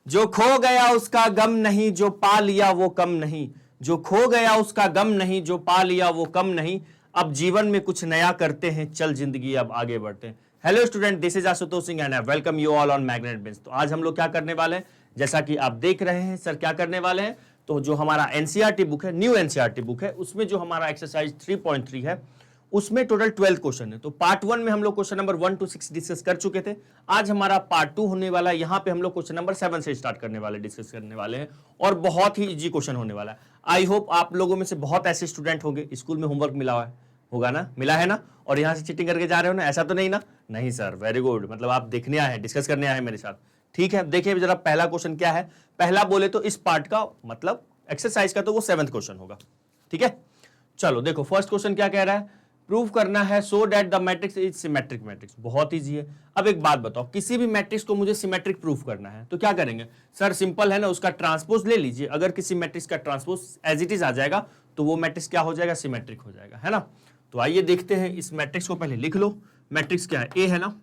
जो खो गया उसका गम नहीं, जो पा लिया वो कम नहीं। जो खो गया उसका गम नहीं, जो पा लिया वो कम नहीं। अब जीवन में कुछ नया करते हैं, चल जिंदगी अब आगे बढ़ते हैं। Hello student, this is Ashutosh Singh and I welcome you all on magnet bench. तो आज हम लोग क्या करने वाले हैं, जैसा कि आप देख रहे हैं सर क्या करने वाले हैं। तो जो हमारा एनसीईआरटी बुक है, न्यू एनसीईआरटी बुक है, उसमें जो हमारा एक्सरसाइज 3.3 है उसमें टोटल 12 क्वेश्चन है। तो पार्ट 1 में हम लोग क्वेश्चन नंबर 1 to 6 डिस्कस कर चुके थे। आज हमारा पार्ट 2 होने वाला है। यहाँ पे हम लोग क्वेश्चन नंबर 7 से स्टार्ट करने वाले, डिस्कस करने वाले हैं और बहुत ही इजी क्वेश्चन होने वाला है। आई होप आप लोगों में से बहुत ऐसे स्टूडेंट होंगे, स्कूल में होमवर्क मिला हुआ है, होगा ना, मिला है ना, और यहाँ से चीटिंग करके जा रहे हो ना, ऐसा तो नहीं ना? नहीं सर, वेरी गुड, मतलब आप देखने आए हैं, डिस्कस करने आए हैं मेरे साथ। ठीक है, देखिए जरा पहला क्वेश्चन क्या है। पहला बोले तो इस पार्ट का मतलब एक्सरसाइज का तो वो 7th क्वेश्चन होगा। ठीक है, चलो देखो फर्स्ट क्वेश्चन क्या कह रहा है, प्रूव करना है so that the matrix is symmetric matrix. बहुत इजी है। अब एक बात बताओ, किसी भी मैट्रिक्स को मुझे सिमेट्रिक प्रूफ करना है तो क्या करेंगे सर? सिंपल है ना, उसका ट्रांसपोज ले लीजिए। अगर किसी मैट्रिक्स का ट्रांसपोज एज इट इज आ जाएगा तो वो मैट्रिक्स क्या हो जाएगा? सिमेट्रिक हो जाएगा, है ना। तो आइए देखते हैं, इस मैट्रिक्स को पहले लिख लो। मैट्रिक्स क्या है? ए है ना,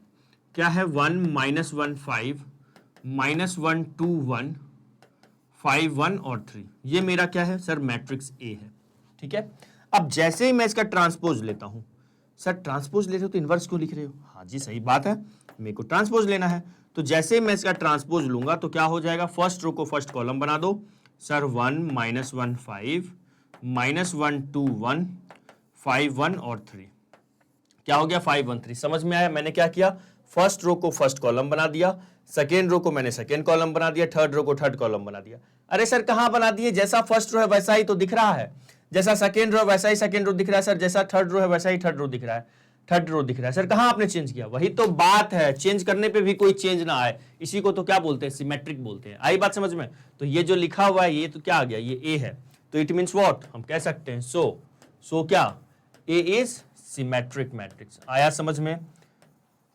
क्या है? 1 -1 5 -1 2 1 5 1 और 3। ये मेरा क्या है सर? मैट्रिक्स ए है। ठीक है, अब जैसे ही मैं इसका ट्रांसपोज लेता हूं, सर ट्रांसपोज ले रहे हो तो इनवर्स क्यों लिख रहे हो? हाँ जी सही बात है, मेरे को ट्रांसपोज लेना है। तो जैसे ही मैं इसका ट्रांसपोज लूंगा तो क्या हो जाएगा? फर्स्ट रो को फर्स्ट कॉलम बना दो सर। 1 -1 5 -1 2 1 5 1 और 3। क्या हो गया? 5 1 3। समझ में आया? मैंने क्या किया? फर्स्ट रो को फर्स्ट कॉलम बना दिया, सेकेंड रो को मैंने सेकेंड कॉलम बना दिया, थर्ड रो को थर्ड कॉलम बना दिया। अरे सर कहां बना दिए? जैसा फर्स्ट रो है वैसा ही तो दिख रहा है, जैसा सेकेंड रो वैसा ही सेकेंड रो दिख रहा है सर, जैसा थर्ड रो है वैसा ही थर्ड रो दिख रहा है, थर्ड रो दिख रहा है सर। कहां आपने चेंज किया? वही तो बात है, चेंज करने पे भी कोई चेंज ना आए, इसी को तो क्या बोलते हैं? सिमेट्रिक बोलते हैं। आई बात समझ में? तो ये जो लिखा हुआ है ये तो क्या आ गया? ये ए है, तो इट मीन्स व्हाट? हम कह सकते हैं सो क्या? ए इज सिमेट्रिक मैट्रिक्स। आया समझ में?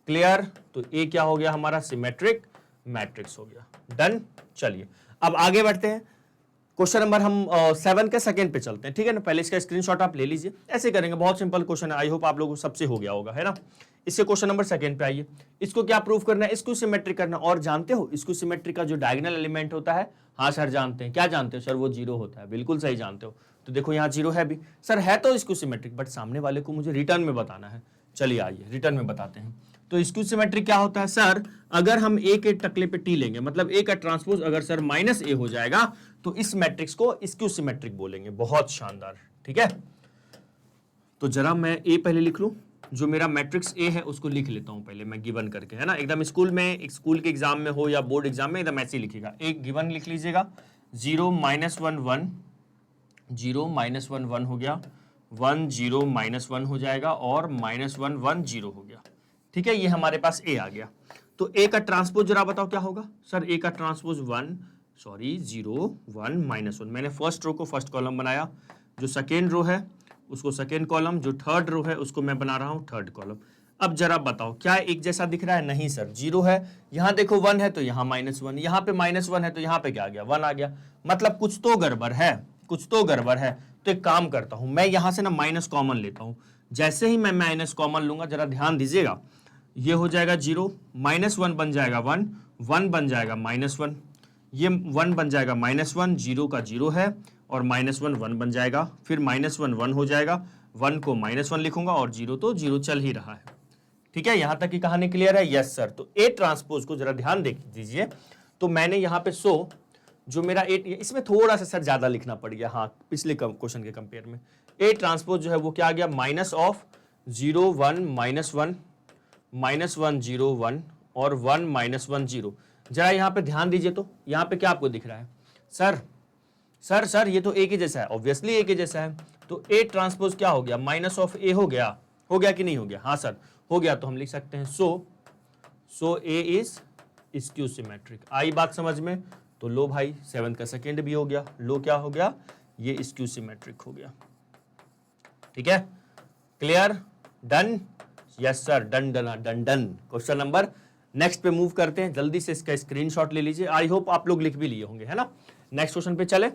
क्लियर? तो ए क्या हो गया हमारा? सिमेट्रिक मैट्रिक्स हो गया। डन। चलिए अब आगे बढ़ते हैं। क्वेश्चन नंबर हम 7 के सेकंड पे चलते हैं। ठीक है ना, पहले इसका स्क्रीनशॉट आप ले लीजिए। ऐसे करेंगे, बहुत सिंपल क्वेश्चन है, आई होप आप लोगों को सबसे हो गया होगा, है ना। इससे क्वेश्चन नंबर सेकंड पे आइए। इसको क्या प्रूव करना है? इसको सिमेट्रिक करना। और जानते हो इसको सिमेट्रिक का जो डायगोनल एलिमेंट होता है? हाँ सर जानते हैं। क्या जानते हो सर? वो 0 होता है। बिल्कुल सही जानते हो। तो देखो यहाँ 0 है भी सर, है तो इसको सिमेट्रिक, बट सामने वाले को मुझे रिटर्न में बताना है। चलिए आइए रिटर्न में बताते हैं। तो स्क्यू सिमेट्रिक क्या होता है सर? अगर हम ए के टकले पे टी लेंगे, मतलब ए का ट्रांसपोज अगर सर -a हो जाएगा तो इस मैट्रिक्स को स्क्यू सिमेट्रिक बोलेंगे। बहुत शानदार। ठीक है, तो जरा मैं ए पहले लिख लूं। जो मेरा मैट्रिक्स ए है उसको लिख लेता हूं पहले मैं गिवन करके, है ना। एकदम स्कूल में, स्कूल के एग्जाम में हो या बोर्ड एग्जाम में, एकदम ऐसे ही लिखेगा। एक गिवन लिख लीजिएगा। 0 -1 1 0 -1 1 हो गया, 1 0 -1 हो जाएगा और -1 1 0 हो गया। ठीक है, ये हमारे पास ए आ गया। तो ए का ट्रांसपोज जरा बताओ क्या होगा सर? ए का ट्रांसपोज 0 1 -1। मैंने फर्स्ट रो को फर्स्ट कॉलम बनाया, जो सेकेंड रो है उसको सेकेंड कॉलम, जो थर्ड रो है उसको मैं बना रहा हूं थर्ड कॉलम। अब जरा बताओ क्या एक जैसा दिख रहा है? नहीं सर, 0 है, यहां देखो 1 है तो यहां -1, यहां पे -1 है तो यहां पे क्या आ गया? 1 आ गया। मतलब कुछ तो गड़बड़ है, कुछ तो गड़बड़ है। तो एक काम करता हूं, मैं यहां से ना माइनस कॉमन लेता हूं। जैसे ही मैं माइनस कॉमन लूंगा, जरा ध्यान दीजिएगा, ये हो जाएगा 0, -1 बन जाएगा 1, 1 बन जाएगा -1, ये 1 बन जाएगा -1, 0 का 0 है और -1 1 बन जाएगा, फिर -1 1 हो जाएगा, 1 को -1 लिखूंगा और 0 तो 0 चल ही रहा है। ठीक है, यहां तक की कहानी क्लियर है? Yes sir. तो ए ट्रांसपोज को जरा ध्यान देख दीजिए। तो मैंने यहाँ पे जो मेरा ए, इसमें थोड़ा सा सर ज्यादा लिखना पड़ गया, हाँ पिछले क्वेश्चन के कंपेयर में। ए ट्रांसपोज जो है वो क्या आ गया? -0 1 -1 -1 0 1 और 1 -1 0। जरा यहाँ पे ध्यान दीजिए, तो यहाँ पे क्या आपको दिख रहा है सर? ये तो ए के जैसा है, ऑब्वियसली ए के जैसा है। तो ए ट्रांसपोज क्या हो गया? -a हो गया। हो गया कि नहीं हो गया? हाँ सर हो गया। तो हम लिख सकते हैं सो ए इज स्क्यू सिमेट्रिक। आई बात समझ में? तो लो भाई 7 का सेकेंड भी हो गया। लो क्या हो गया? ये स्क्यू सिमेट्रिक हो गया। ठीक है, clear? Done? Yes sir, done done done done. Question number next पे मूव करते हैं। जल्दी से इसका स्क्रीनशॉट ले लीजिए। आई होप आप लोग लिख भी लिए होंगे, है ना। नेक्स्ट क्वेश्चन पे चले।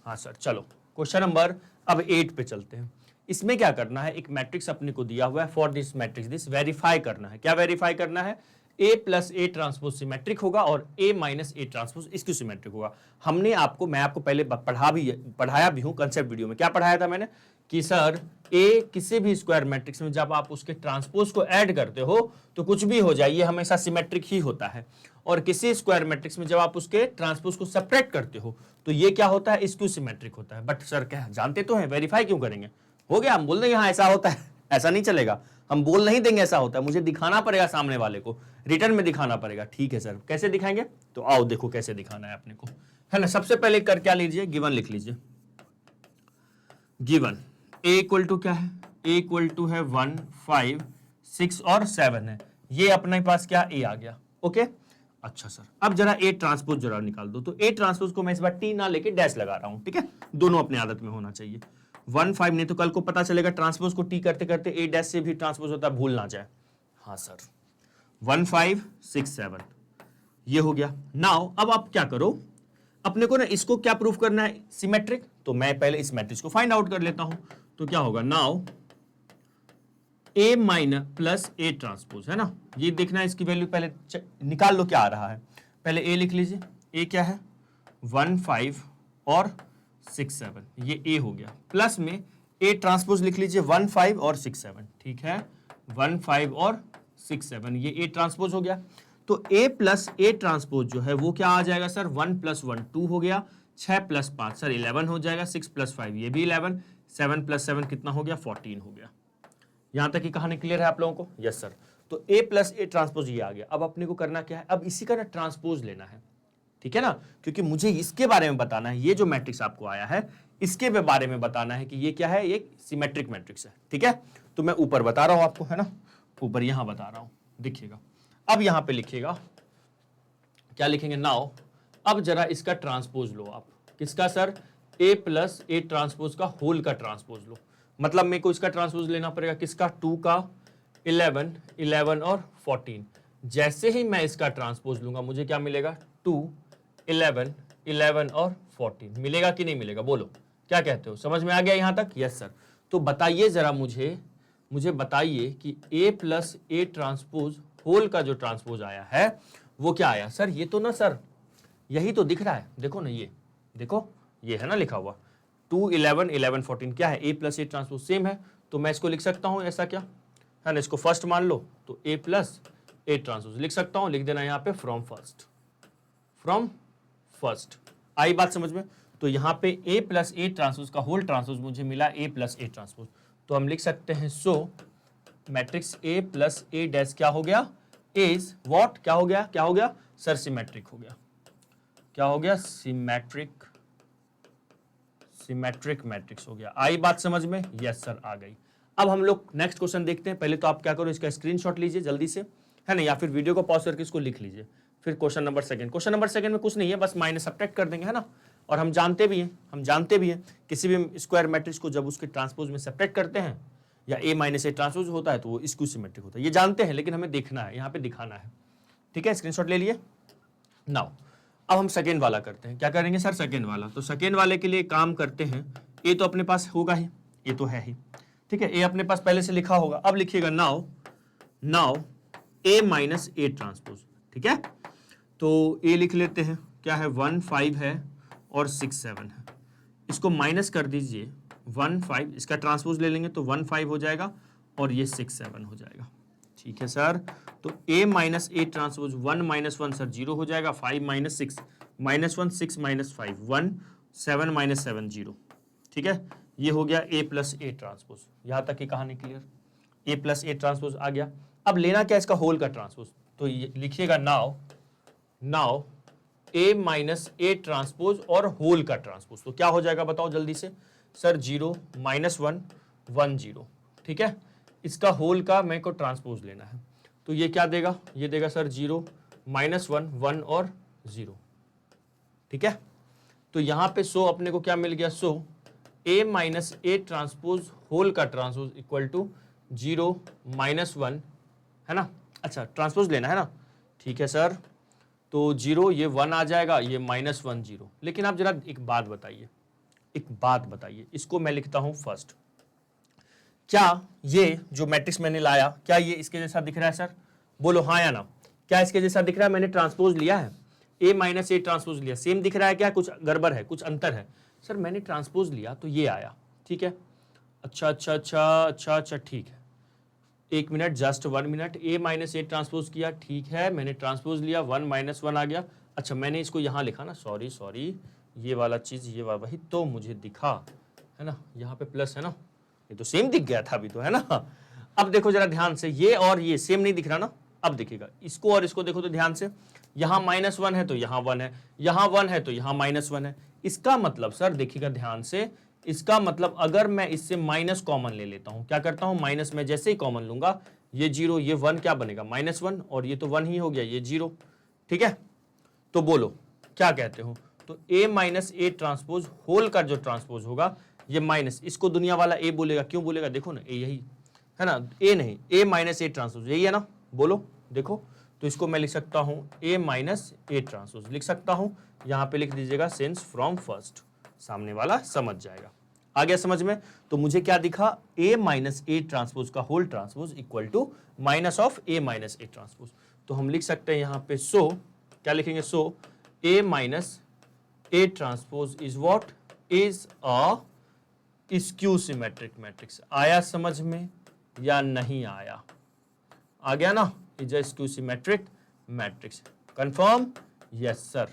हाँ सर चलो, क्वेश्चन नंबर अब 8 पे चलते हैं। इसमें क्या करना है? एक मैट्रिक्स अपने को दिया हुआ है। For this matrix this verify करना है। क्या वेरीफाई करना है? ए प्लस ए ट्रांसपोज सिमेट्रिक होगा और ए माइनस ए ट्रांसपोज इसकी सिमेट्रिक होगा। मैं आपको पहले पढ़ाया भी हूं कंसेप्ट वीडियो में। क्या पढ़ाया था मैंने कि सर ए किसी भी स्क्वायर मैट्रिक्स में जब आप उसके ट्रांसपोज को ऐड करते हो तो कुछ भी हो जाए ये हमेशा सिमेट्रिक ही होता है, और किसी स्क्वायर मैट्रिक्स में जब आप उसके ट्रांसपोज को सेपरेट करते हो तो ये क्या होता है, इसको सिमेट्रिक होता है। बट सर क्या जानते तो हैं, वेरीफाई क्यों करेंगे? हो गया, हम बोल देंगे हाँ ऐसा होता है, ऐसा नहीं चलेगा, हम बोल नहीं देंगे ऐसा होता है, मुझे दिखाना पड़ेगा सामने वाले को, रिटर्न में दिखाना पड़ेगा। ठीक है सर, कैसे दिखाएंगे? तो आओ देखो कैसे दिखाना है अपने को, है ना। सबसे पहले कर क्या लीजिए, गिवन लिख लीजिए। गिवन ए इक्वल टू क्या है, ए इक्वल टू है 1, 5, 6 और 7 है। ये अपने पास क्या ए आ गया, ओके। अच्छा सर, अब जरा ए ट्रांसपोज जरा निकाल दो। तो ए ट्रांसपोज को मैं इस बार टी ना लेके डैश लगा रहा हूं, ठीक है, दोनों अपने आदत में होना चाहिए। 1, 5 नहीं तो कल को पता चलेगा ट्रांसपोज को टी करते करते ए डैश से भी ट्रांसपोज होता है, भूल ना जाए। हाँ सर, 1, 5, 6, 7 ये हो गया। नाउ अब आप क्या करो, अपने को ना इसको क्या प्रूफ करना है, सिमेट्रिक। तो मैं पहले इस मैट्रिक्स को फाइंड आउट कर लेता हूं। तो क्या होगा, now A minus plus A transpose, है ना, ये देखना है इसकी वैल्यू पहले निकाल लो क्या आ रहा है। पहले ए लिख लीजिए, ए क्या है 1, 5 और 6, 7, ये ए हो गया। प्लस में ए ट्रांसपोज लिख लीजिए 1, 5 और 6, 7, ठीक है, 1, 5 और 6, 7 ये ए ट्रांसपोज हो गया। तो ए प्लस ए ट्रांसपोज जो है वो क्या आ जाएगा सर, 1 + 1 2 हो गया, 6 + 5 सर 11 हो जाएगा, 6 + 5 ये भी 11, 7 + 7 कितना हो गया, 14 हो गया। यहां तक की कहानी क्लियर है आप लोगों को? Yes sir. तो ए प्लस ए ट्रांसपोज ये आ गया। अब अपने को करना क्या है, अब इसी का ना ट्रांसपोज लेना है, ठीक है ना, क्योंकि मुझे इसके बारे में बताना है, ये जो मैट्रिक्स आपको आया है इसके बारे में बताना है कि ये क्या है, ये सिमेट्रिक मैट्रिक्स है, ठीक है। तो मैं ऊपर बता रहा हूं आपको, है ना, ऊपर यहां बता रहा हूं, देखिएगा। अब यहां पे लिखिएगा, क्या लिखेंगे, नाउ अब जरा इसका ट्रांसपोज लो आप। किसका sir, A plus A transpose का होल का ट्रांसपोज लो। मतलब मेरे को इसका ट्रांसपोज लेना पड़ेगा, किसका, 2 का 11, 11 और 14। जैसे ही मैं इसका ट्रांसपोज लूंगा मुझे क्या मिलेगा, 2, 11, 11 और 14 मिलेगा कि नहीं मिलेगा, बोलो क्या कहते हो, समझ में आ गया यहां तक? Yes sir. तो बताइए जरा मुझे बताइए कि ए प्लस ए ट्रांसपोज होल का जो ट्रांसपोज आया है वो क्या आया सर? ये तो ना सर यही तो दिख रहा है, देखो ना, ये देखो, ये है ना लिखा हुआ 2, 11, 11, 14 क्या है, ए प्लस ए ट्रांसपोज सेम है। तो मैं इसको लिख सकता हूं ऐसा, क्या है ना, इसको फर्स्ट मान लो तो ए प्लस ए ट्रांसपोज लिख सकता हूं, लिख देना यहां पे फ्रॉम फर्स्ट। आई बात समझ में? तो यहां पे ए प्लस ए ट्रांसपोज का होल ट्रांसपोज मुझे मिला ए प्लस ए ट्रांसपोज। तो हम लिख सकते हैं so matrix A plus A dash क्या हो गया, इज व्हाट, क्या हो गया सर, सिमेट्रिक हो गया। क्या हो गया, सिमेट्रिक मैट्रिक्स हो गया। आई बात समझ में? यस सर, आ गई। अब हम लोग नेक्स्ट क्वेश्चन देखते हैं। पहले तो आप क्या करो, इसका स्क्रीनशॉट लीजिए जल्दी से, है ना, या फिर वीडियो को पॉज करके इसको लिख लीजिए। फिर क्वेश्चन नंबर सेकंड में कुछ नहीं है, बस माइनस सब्ट्रैक्ट कर देंगे, है ना। और हम जानते भी हैं किसी भी स्क्वायर मैट्रिक्स को जब उसके ट्रांसपोज में सब्ट्रैक्ट करते हैं या ए माइनस ए ट्रांसपोज होता है तो वो इसको सिमेट्रिक होता है, ये जानते हैं, लेकिन हमें देखना है, यहाँ पे दिखाना है, ठीक है। स्क्रीनशॉट ले लिए। नाउ अब हम सेकेंड वाला करते हैं। क्या करेंगे सर, सेकेंड वाला। तो सेकेंड वाले के लिए काम करते हैं, ए तो अपने पास होगा ही, ये तो है ही, ठीक है, ए अपने पास पहले से लिखा होगा। अब लिखिएगा now A minus A transpose, ठीक है। तो ए लिख लेते हैं, क्या है 1, 5 है और 6, 7 है। इसको माइनस कर दीजिए, 1, 5 इसका ट्रांसपोज ले लेंगे तो 1, 5 हो जाएगा और ये 6, 7 हो जाएगा, ठीक है सर। तो a minus A transpose 1 - 1 sir 0 हो जाएगा, 5 - 6 -1 6 - 5 1 7 - 7 0, ठीक है। ये हो गया a प्लस ए ट्रांसपोज। यहां तक की कहानी clear, a plus A transpose आ गया। अब लेना क्या इसका होल का ट्रांसपोज। तो ये लिखिएगा now a minus A transpose और होल का ट्रांसपोज। तो क्या हो जाएगा बताओ जल्दी से सर, 0 - 1 1 0, ठीक है। इसका होल का मेरे को ट्रांसपोज लेना है, तो ये क्या देगा, ये देगा सर 0 - 1 1 और 0, ठीक है। तो यहां पे सो अपने को क्या मिल गया, so a minus A transpose whole का ट्रांसपोज इक्वल टू 0 - 1, है ना। अच्छा, ट्रांसपोज लेना है ना, ठीक है सर। तो 0 ये 1 आ जाएगा, ये -1 0। लेकिन आप जरा एक बात बताइए, इसको मैं लिखता हूं फर्स्ट। क्या ये जो मैट्रिक्स मैंने लाया क्या ये इसके जैसा दिख रहा है सर? बोलो हाँ या ना। क्या इसके जैसा दिख रहा है? मैंने ट्रांसपोज लिया है, ए माइनस ए ट्रांसपोज लिया, सेम दिख रहा है क्या? कुछ गड़बड़ है, कुछ अंतर है? सर मैंने ट्रांसपोज लिया तो ये आया, ठीक है। अच्छा, ठीक है, 1 minute, just 1 minute. A minus A transpose किया, ठीक है, मैंने ट्रांसपोज लिया, 1 माइनस 1 आ गया। अच्छा मैंने इसको यहाँ लिखा ना, सॉरी, ये वाला चीज़, ये वाला वही तो मुझे दिखा है ना, यहाँ पे प्लस है ना, ये तो सेम दिख गया था अभी तो, है ना। अब देखो जरा ध्यान से, ये और ये सेम नहीं दिख रहा ना, अब दिखेगा। इसको और इसको देखो तो ध्यान से, यहाँ -1 है तो यहाँ 1 है, यहाँ 1 है तो यहाँ -1 है। इसका मतलब सर देखिएगा ध्यान से, इसका मतलब अगर मैं इससे माइनस कॉमन ले लेता हूं, क्या करता हूं, माइनस में जैसे ही कॉमन लूंगा, ये 0, ये 1 क्या बनेगा, -1, और ये तो 1 ही हो गया, ये 0, ठीक है। तो बोलो क्या कहते हो? तो ए माइनस ए ट्रांसपोज होल का जो ट्रांसपोज होगा, ये माइनस, इसको दुनिया वाला ए बोलेगा, क्यों बोलेगा? देखो ना, ए यही है ना, ए नहीं, ए माइनस ए ट्रांसपोज यही है ना, बोलो देखो। तो इसको मैं लिख सकता हूं ए माइनस ए ट्रांसपोज लिख सकता हूं, यहां पे लिख दीजिएगा सिंस फ्रॉम फर्स्ट, सामने वाला समझ जाएगा। आ गया समझ में? तो मुझे क्या दिखा, ए माइनस ए ट्रांसपोज का whole transpose equal to minus of A minus A transpose. तो हम लिख सकते हैं यहां पे, सो क्या लिखेंगे, so A minus A transpose is what, is a skew symmetric matrix. आया समझ में या नहीं आया? आ गया ना, is a skew symmetric matrix. Confirm? Yes sir,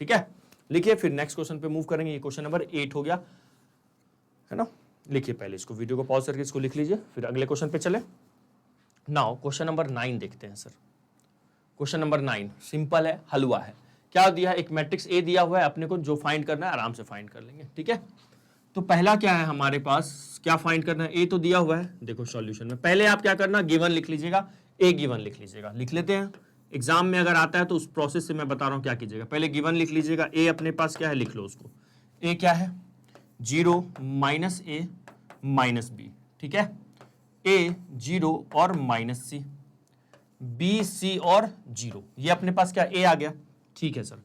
ठीक है। लिखिए, फिर नेक्स्ट क्वेश्चन पे मूव करेंगे। ये क्वेश्चन नंबर 8 हो गया, है ना। लिखिए पहले इसको, वीडियो को पॉज करके इसको लिख लीजिए, फिर अगले क्वेश्चन पे चले। नाउ क्वेश्चन नंबर 9 देखते हैं सर। क्वेश्चन नंबर 9 सिंपल है, हलवा है। क्या दिया है, एक मैट्रिक्स ए दिया हुआ है, अपने को जो फाइंड करना है आराम से फाइंड कर लेंगे, ठीक है। तो पहला क्या है हमारे पास, क्या फाइंड करना है, ए तो दिया हुआ है। देखो सॉल्यूशन में पहले आप क्या करना, गिवन लिख लीजिएगा, ए गिवन लिख लीजिएगा, लिख लेते हैं। एग्जाम में अगर आता है तो उस प्रोसेस से मैं बता रहा हूं क्या कीजिएगा। पहले गिवन लिख लीजिएगा, ए अपने पास क्या है, लिख लो उसको। ए क्या है, 0 माइनस ए माइनस बी, ठीक है। ए 0 और माइनस सी, बी सी और 0, ये अपने पास क्या, ए आ गया, ठीक है सर।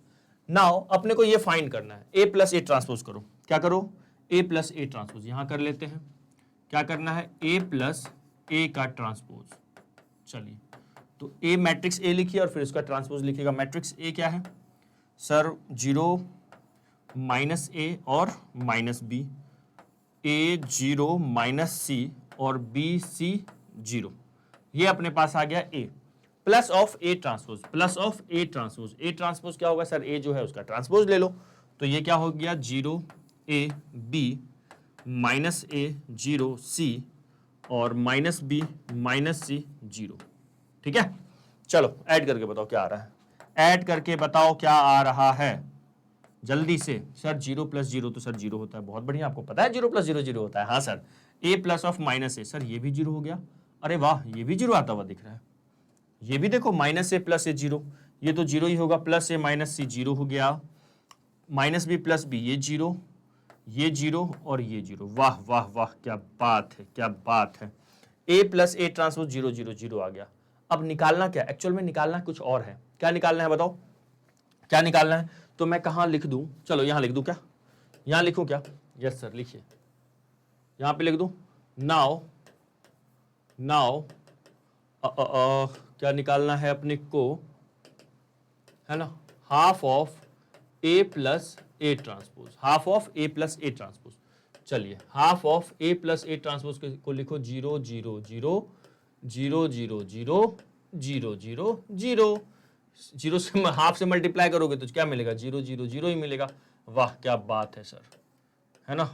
नाउ अपने को ये फाइंड करना है, ए प्लस ए ट्रांसपोज करो। क्या करो, ए प्लस ए ट्रांसपोज, यहां कर लेते हैं। क्या करना है, ए प्लस ए का ट्रांसपोज। चलिए, तो ए मैट्रिक्स ए लिखिए और फिर उसका ट्रांसपोज लिखिएगा। मैट्रिक्स ए क्या है सर, 0 माइनस ए और minus B, A 0 minus C और बी सी 0, ये अपने पास आ गया A plus of A transpose, plus of A transpose. A transpose क्या होगा सर, ए जो है उसका ट्रांसपोज ले लो, तो ये क्या हो गया, 0 ए बी माइनस ए 0 सी और माइनस बी माइनस सी 0, ठीक है। चलो ऐड करके बताओ क्या आ रहा है, ऐड करके बताओ क्या आ रहा है जल्दी से। सर 0 प्लस 0 तो सर 0 होता है, बहुत बढ़िया, आपको पता है 0 प्लस 0 0 होता है। हाँ sir, A plus of minus A, sir ये भी 0 हो गया, अरे वाह, ये भी 0 आता हुआ दिख रहा है। ये भी देखो, माइनस ए प्लस ए 0, ये तो 0 ही होगा, प्लस ए माइनस सी 0 हो गया, माइनस बी प्लस बी ये 0, ये 0 और ये 0। वाह वाह वाह, क्या बात है, क्या बात है। ए प्लस ए ट्रांसपोज 0 0 0 आ गया। अब निकालना क्या, एक्चुअल में निकालना कुछ और है। क्या निकालना है बताओ, क्या निकालना है? तो मैं कहाँ लिख दूं, चलो यहाँ लिख दूं, क्या यहाँ लिखूं क्या? यस सर लिखिए, यहाँ पे लिख दूं। नाउ क्या निकालना है अपने को, है ना, half of A plus A transpose, half of A plus A transpose. चलिए, half of A plus A transpose को लिखो 0 0 0 0 0 0 0 0 0, 0 से हाफ से मल्टीप्लाई करोगे तो क्या मिलेगा, 0 0 0 ही मिलेगा। वाह क्या बात है सर, है ना।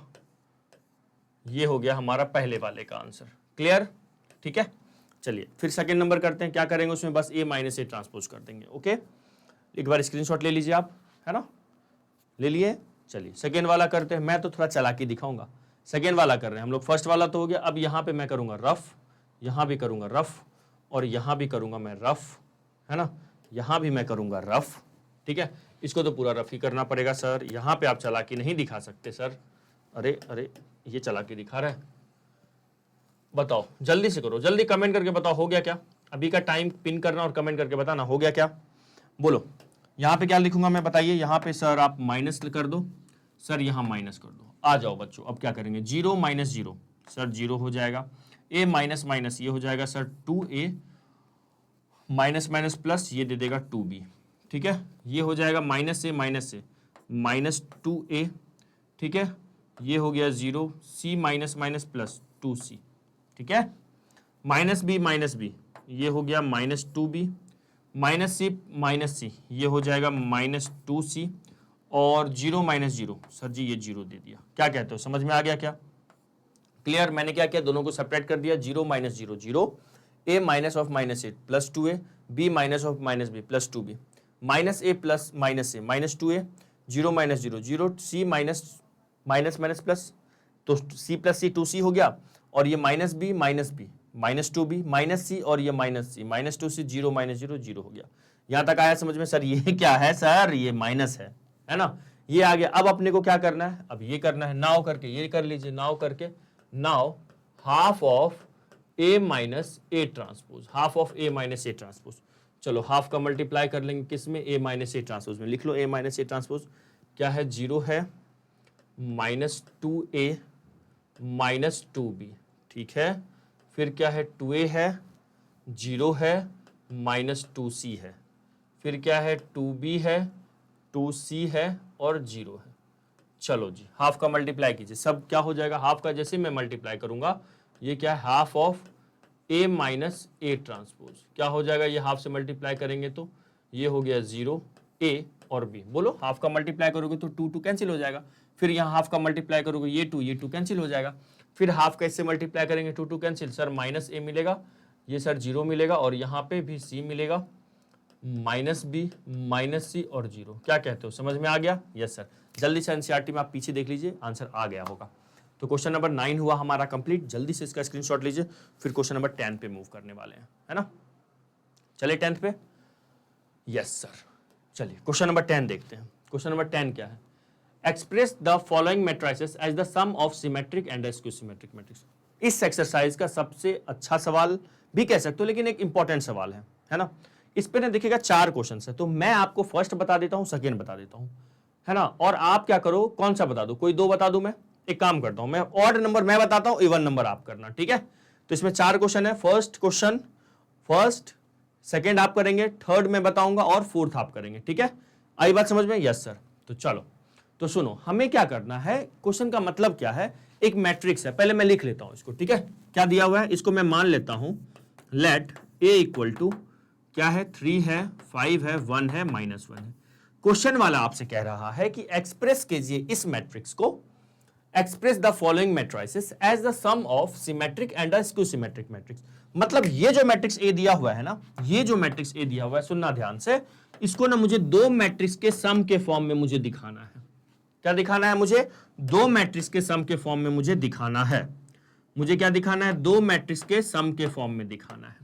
ये हो गया हमारा पहले वाले का आंसर, क्लियर, ठीक है। चलिए फिर सेकंड नंबर करते हैं, क्या करेंगे उसमें, बस ए माइनस ए ट्रांसपोज कर देंगे। ओके, एक बार स्क्रीनशॉट ले लीजिए आप, है ना, ले लिए। चलिए सेकेंड वाला करते हैं, मैं तो थोड़ा चालाकी दिखाऊंगा। सेकेंड वाला कर रहे हैं हम लोग, फर्स्ट वाला तो हो गया। अब यहाँ पे मैं करूँगा रफ, यहाँ भी करूँगा रफ, और यहाँ भी करूँगा मैं रफ, है ना, यहाँ भी मैं करूँगा रफ, ठीक है। इसको तो पूरा रफ ही करना पड़ेगा सर, यहाँ पे आप चालाकी नहीं दिखा सकते सर। अरे अरे, ये चालाकी दिखा रहा है, बताओ जल्दी से करो, जल्दी कमेंट करके बताओ हो गया क्या। अभी का टाइम पिन करना और कमेंट करके बताना हो गया क्या, बोलो। यहाँ पे क्या लिखूंगा मैं, बताइए। यहाँ पे सर आप माइनस कर दो, सर यहाँ माइनस कर दो। आ जाओ बच्चों, अब क्या करेंगे, 0 माइनस 0 सर 0 हो जाएगा, ए माइनस माइनस ये हो जाएगा sir 2a minus minus plus, ये दे देगा 2b, ठीक है। ये हो जाएगा माइनस से माइनस 2a, ठीक है। ये हो गया 0, c minus minus plus 2c, ठीक है। माइनस बी, ये हो गया माइनस 2b, माइनस सी, ये हो जाएगा माइनस 2c, और 0 माइनस 0, सर जी ये 0 दे दिया। क्या कहते हो, समझ में आ गया क्या? क्लियर? मैंने क्या किया, दोनों को सेपरेट कर दिया, 0 minus 0 0, a minus of minus A plus 2a, b minus of minus B plus 2b, minus A plus minus A minus 2a, 0 minus 0 0, c minus minus minus plus, तो c प्लस c 2c हो गया, और ये minus b minus 2b minus c, और ये minus c minus 2c, 0 minus 0 0 हो गया। यहां तक आया समझ में? सर ये क्या है सर, ये माइनस है ना, ये आ गया। अब अपने को क्या करना है, अब ये करना है, नाउ करके ये कर लीजिए, नाउ करके, now half of a minus A transpose, half of a minus A transpose. चलो हाफ का मल्टीप्लाई कर लेंगे किस में, a माइनस ए ट्रांसपोज में। लिख लो a माइनस ए ट्रांसपोज क्या है, 0 है माइनस 2a माइनस 2b, ठीक है। फिर क्या है, 2a है, 0 है माइनस 2c है, फिर क्या है 2b है, 2c है और 0 है। चलो जी हाफ का मल्टीप्लाई कीजिए, सब क्या हो जाएगा, हाफ का जैसे मैं मल्टीप्लाई करूंगा, ये क्या है, half of a minus A transpose, क्या हो जाएगा, ये हाफ से मल्टीप्लाई करेंगे तो ये हो गया 0 a और b। बोलो हाफ का मल्टीप्लाई करोगे तो 2 2 कैंसिल हो जाएगा, फिर यहाँ हाफ का मल्टीप्लाई करोगे ये 2 कैंसिल हो जाएगा, फिर हाफ का इससे मल्टीप्लाई करेंगे 2 2 कैंसिल, सर माइनस a मिलेगा, ये सर 0 मिलेगा, और यहाँ पे भी c मिलेगा, माइनस बी माइनस सी और 0। क्या कहते हो, समझ में आ गया? Yes sir. जल्दी से एनसीईआरटी में आप पीछे देख लीजिए, आंसर आ गया होगा। तो क्वेश्चन नंबर 9 हुआ हमारा कंप्लीट। जल्दी से इसका स्क्रीनशॉट लीजिए, फिर क्वेश्चन नंबर 10 पे मूव करने वाले हैं, है ना। चलिए 10th पे, यस सर। चलिए क्वेश्चन नंबर 10 देखते हैं। क्वेश्चन नंबर 10 क्या है, express the following matrices as the sum of symmetric and skew symmetric matrix. इस एक्सरसाइज का सबसे अच्छा सवाल भी कह सकते हो, लेकिन एक इंपॉर्टेंट सवाल है ना। इस पे ना देखिएगा 4 क्वेश्चन है, तो मैं आपको फर्स्ट बता देता हूं, सेकेंड बता देता हूं, है ना। और आप क्या करो, कौन सा बता दो, कोई 2 बता दूं, मैं एक काम करता हूं, मैं ऑड नंबर मैं बताता हूं, इवन नंबर आप करना, ठीक है। तो इसमें 4 क्वेश्चन है, फर्स्ट क्वेश्चन फर्स्ट, सेकेंड आप करेंगे, थर्ड में बताऊंगा, और फोर्थ आप करेंगे, ठीक है। आई बात समझ में? Yes sir. तो चलो, तो सुनो, हमें क्या करना है, क्वेश्चन का मतलब क्या है, एक मैट्रिक्स है, पहले मैं लिख लेता हूं इसको, ठीक है। क्या दिया हुआ है, इसको मैं मान लेता हूं, लेट a इक्वल टू क्या है, 3 है, 5 है, 1 है, -1 है। क्वेश्चन वाला आपसे कह रहा है कि एक्सप्रेस कीजिए इस मैट्रिक्स को, express the following matrices as the sum of symmetric and skew symmetric matrix. मतलब ये जो मैट्रिक्स ए दिया हुआ है ना, ये जो मैट्रिक्स ए दिया हुआ है, सुनना ध्यान से, इसको ना मुझे 2 मैट्रिक्स के सम के फॉर्म में मुझे दिखाना है। क्या दिखाना है मुझे, 2 मैट्रिक्स के सम के फॉर्म में मुझे दिखाना है। मुझे क्या दिखाना है, 2 मैट्रिक्स के सम के फॉर्म में दिखाना है।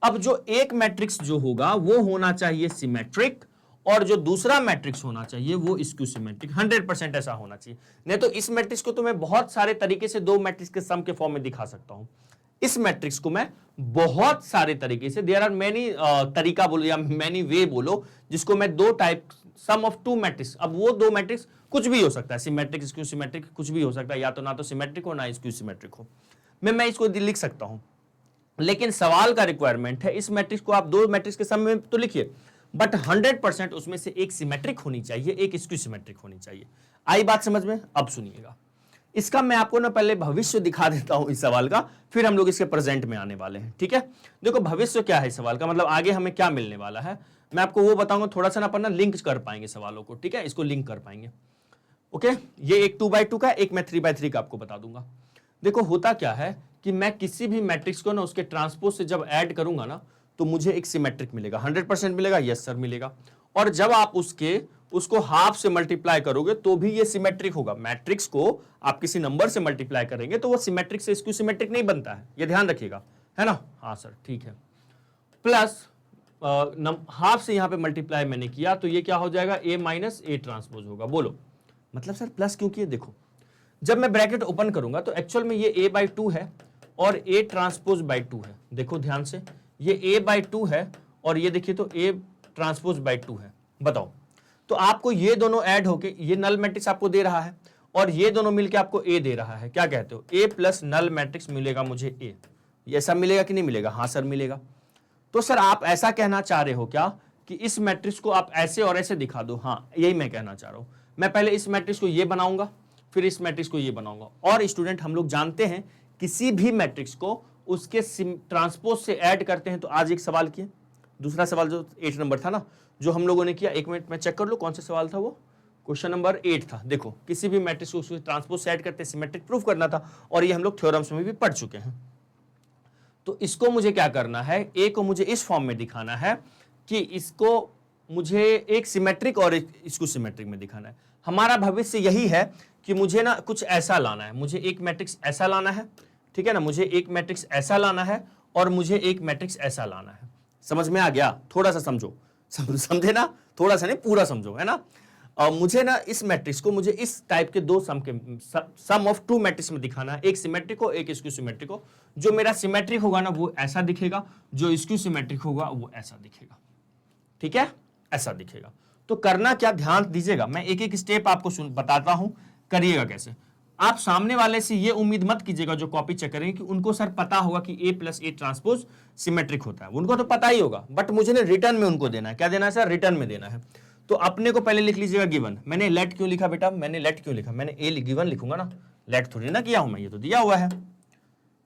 अब जो एक मैट्रिक्स जो होगा वो होना चाहिए सिमेट्रिक, और जो दूसरा मैट्रिक्स होना चाहिए वो स्क्यू सिमेट्रिक। 100% ऐसा होना चाहिए, नहीं तो इस मैट्रिक्स को तो मैं बहुत सारे तरीके से 2 मैट्रिक्स के सम के फॉर्म में दिखा सकता हूं। इस मैट्रिक्स को मैं बहुत सारे तरीके से, देयर आर मेनी तरीका बोलो या मेनी वे बोलो, जिसको मैं 2 टाइप, सम ऑफ 2 मैट्रिक्स। अब वो 2 मैट्रिक्स कुछ भी हो सकता है, सिमेट्रिक स्क्यू सिमेट्रिक कुछ भी हो सकता है, या तो ना तो सिमेट्रिक हो ना स्क्यू सिमेट्रिक हो, मैं इसको लिख सकता हूं। लेकिन सवाल का रिक्वायरमेंट है, इस मैट्रिक्स को आप 2 मैट्रिक्स के सम में तो लिखिए, बट 100% उसमें से एक सिमेट्रिक होनी चाहिए, एक स्क्यू सिमेट्रिक होनी चाहिए। आई बात समझ में? अब सुनिएगा, इसका मैं आपको ना पहले भविष्य दिखा देता हूं इस सवाल का, फिर हम लोग इसके प्रेजेंट में आने वाले हैं, ठीक है। देखो भविष्य क्या है सवाल का, मतलब आगे हमें क्या मिलने वाला है, मैं आपको वो बताऊंगा। थोड़ा सा ना अपन ना लिंक कर पाएंगे सवालों को, ठीक है, इसको लिंक कर पाएंगे। ओके, ये एक 2x2 का, एक मैं 3x3 का आपको बता दूंगा। देखो होता क्या है कि मैं किसी भी मैट्रिक्स को ना उसके ट्रांसपोज से जब ऐड करूंगा ना, तो मुझे एक सिमेट्रिक मिलेगा, 100% मिलेगा, यस सर मिलेगा। और जब आप उसको हाफ से मल्टीप्लाई करोगे तो भी ये सिमेट्रिक होगा। मैट्रिक्स को आप किसी नंबर से मल्टीप्लाई करेंगे तो वो सिमेट्रिक से स्क्यू सिमेट्रिक नहीं बनता है, ये ध्यान रखिएगा, है ना। हाँ सर ठीक है। प्लस हाफ से यहां पे मल्टीप्लाई मैंने किया तो ये क्या हो जाएगा, a माइनस ए ट्रांसपोज होगा। बोलो मतलब सर प्लस क्यों किए, देखो जब मैं ब्रैकेट ओपन करूंगा तो एक्चुअल में ये a/2 है और a ट्रांसपोज बाई 2 है। देखो ध्यान से, ये a/2 है और ये देखिए तो a ट्रांसपोज बाई 2 है। बताओ, तो आपको ये दोनों ऐड होके ये नल मैट्रिक्स आपको दे रहा है और ये दोनों मिलके आपको a दे रहा है। क्या कहते हो, a प्लस नल मैट्रिक्स मिलेगा मुझे a। ये ऐसा मिलेगा कि नहीं मिलेगा? हाँ सर मिलेगा। तो सर आप ऐसा कहना चाह रहे हो क्या कि इस मैट्रिक्स को आप ऐसे और ऐसे दिखा दो? हाँ, यही मैं कहना चाह रहा हूं। मैं पहले इस मैट्रिक्स को ये बनाऊंगा, फिर इस मैट्रिक्स को ये बनाऊंगा। और स्टूडेंट हम लोग जानते हैं किसी भी मैट्रिक्स को उसके ट्रांसपोज से ऐड करते हैं। तो आज एक सवाल किए, दूसरा सवाल जो 8 नंबर था ना, जो हम लोगों ने किया, 1 मिनट में चेक कर लो कौन सा सवाल था वो, क्वेश्चन नंबर 8 था। देखो, किसी भी मैट्रिक्स को उसके ट्रांसपोज से ऐड करते सिमेट्रिक प्रूफ करना था, और ये हम लोग थ्योरम्स में भी पढ़ चुके हैं। तो इसको मुझे क्या करना है, ए को मुझे इस फॉर्म में दिखाना है कि इसको मुझे एक सिमेट्रिक और इसको सिमेट्रिक में दिखाना है। हमारा भविष्य यही है कि मुझे ना कुछ ऐसा लाना है, मुझे एक मैट्रिक्स ऐसा लाना है, ठीक है ना, मुझे एक मैट्रिक्स ऐसा लाना है और मुझे एक मैट्रिक्स ऐसा लाना है। समझ में आ गया? थोड़ा सा समझो, समझे ना, थोड़ा सा नहीं पूरा समझो, है ना। और मुझे ना इस मैट्रिक्स को मुझे इस टाइप के दो सम ऑफ टू मैट्रिक्स में दिखाना है, एक सिमेट्रिक हो एक स्क्यू सिमेट्रिक हो। जो मेरा सिमेट्रिक होगा ना वो ऐसा दिखेगा, जो स्क्यू सिमेट्रिक होगा वो ऐसा दिखेगा, ठीक है, ऐसा दिखेगा। तो करना क्या, ध्यान दीजिएगा, मैं एक एक स्टेप आपको बताता हूं, करिएगा कैसे। आप सामने वाले से ये उम्मीद मत कीजिएगा जो कॉपी चेक करेंगे कि उनको सर पता होगा कि A plus A transpose symmetric होता है, उनको तो पता ही होगा, बट मुझे ना रिटर्न में उनको देना है। क्या देना है सर? रिटर्न में देना है। तो अपने को पहले लिख लीजिएगा गिवन। मैंने लेट क्यों लिखा बेटा? मैंने लेट क्यों लिखा? मैंने ए गिवन लिखूंगा ना, लेट थोड़ी ना किया हूं मैं, ये तो दिया हुआ है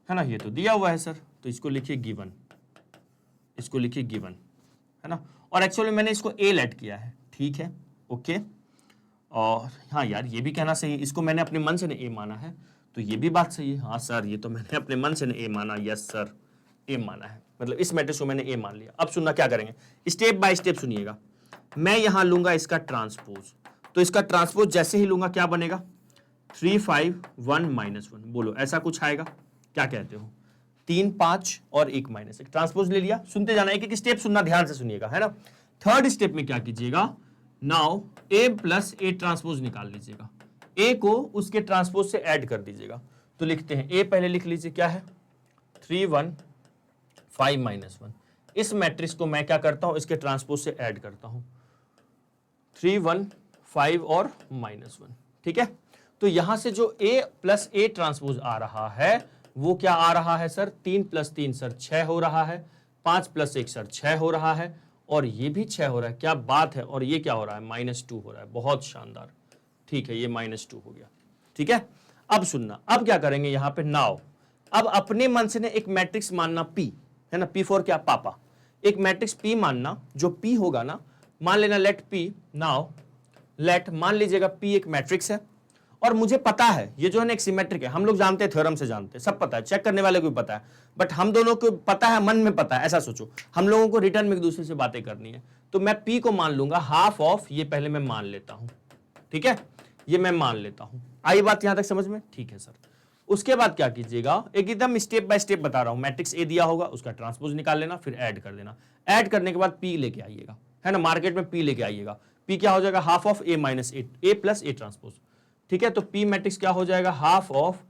ना, ये तो दिया हुआ है सर। तो इसको लिखिए गिवन, इसको लिखिए गिवन, है ना। और एक्चुअली मैंने इसको ए लेट किया है, ठीक है, ओके। और हाँ यार, ये भी कहना सही है, इसको मैंने अपने मन से ने ए माना है, तो ये भी बात सही है। हाँ सर, ये तो मैंने अपने मन से ने ए माना, यस सर, ए माना है, मतलब इस मैट्रिक्स को मैंने ए मान लिया। अब सुनना क्या करेंगे, स्टेप बाय स्टेप सुनिएगा। मैं यहां लूंगा इसका ट्रांसपोज, तो इसका ट्रांसपोज जैसे ही लूंगा क्या बनेगा? 3 5 1 -1, बोलो ऐसा कुछ आएगा? क्या कहते हो? 3 5 और 1 -1, ट्रांसपोज ले लिया। सुनते जाना, एक एक स्टेप सुनना, ध्यान से सुनिएगा, है ना। थर्ड स्टेप में क्या कीजिएगा, now A plus A transpose निकाल लीजिएगा, A को उसके ट्रांसपोज से ऐड कर दीजिएगा। तो लिखते हैं A, पहले लिख लीजिए क्या है, 3 1 5 -1। इस मैट्रिक्स को मैं क्या करता हूं, इसके ट्रांसपोज से ऐड करता हूं, 3 1 5 और -1, ठीक है। तो यहां से जो A प्लस A ट्रांसपोज आ रहा है वो क्या आ रहा है सर? 3 + 3 सर 6 हो रहा है, 5 + 1 सर 6 हो रहा है, और ये भी 6 हो रहा है। क्या बात है। और ये क्या हो रहा है? -2 हो रहा है। बहुत शानदार, ठीक है, ये -2 हो गया, ठीक है। अब सुनना, अब क्या करेंगे यहां पे, नाउ अब अपने मन से ने एक मैट्रिक्स मानना P, है ना, P फॉर क्या? पापा। एक मैट्रिक्स P मानना, जो P होगा ना, मान लेना लेट P, नाउ लेट मान लीजिएगा P एक मैट्रिक्स है, और मुझे पता है ये जो है ना एक सिमेट्रिक है। हम लोग जानते हैं, थ्योरम से जानते हैं, सब पता है, चेक करने वाले को भी पता है, बट हम दोनों को पता है, मन में पता है। ऐसा सोचो, हम लोगों को रिटर्न में एक दूसरे से बातें करनी है। तो मैं P को मान लूंगा हाफ ऑफ, ये पहले मैं मान लेता हूं, ठीक है, ये मैं मान लेता हूं। आई बात यहां तक समझ में? ठीक है सर। उसके बाद क्या कीजिएगा, एकदम स्टेप बाय स्टेप बता रहा हूं। मैट्रिक्स A दिया होगा, उसका ट्रांसपोज निकाल लेना, फिर ऐड कर देना। ऐड करने के बाद P लेके आइएगा, है ना, मार्केट में P लेके आइएगा। P क्या हो जाएगा? Half of A minus A plus A transpose, ठीक है। तो P मैट्रिक्स क्या हो जाएगा? Half of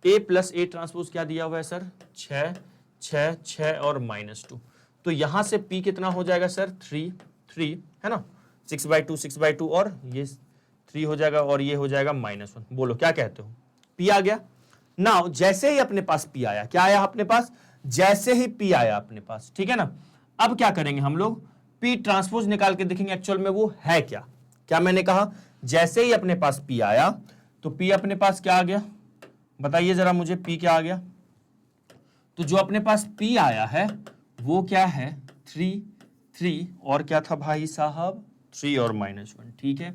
A plus A transpose, क्या दिया हुआ है सर? 6 6 6 और -2। तो यहां से P कितना हो जाएगा सर? 3 3, है ना, 6/2 6/2, और ये 3 हो जाएगा, और ये हो जाएगा -1। बोलो क्या कहते हो? P आ गया। नाउ जैसे ही अपने पास P आया, क्या आया अपने पास? जैसे ही P आया अपने पास, ठीक है ना, अब क्या करेंगे हम लोग? P ट्रांसपोज निकाल के देखेंगे एक्चुअल में वो है क्या। क्या मैंने कहा? जैसे ही अपने पास P आया, तो P अपने पास क्या आ गया? बताइए जरा मुझे, P क्या आ गया? तो जो अपने पास P आया है वो क्या है? 3 3, और क्या था भाई साहब? 3 और -1, ठीक है,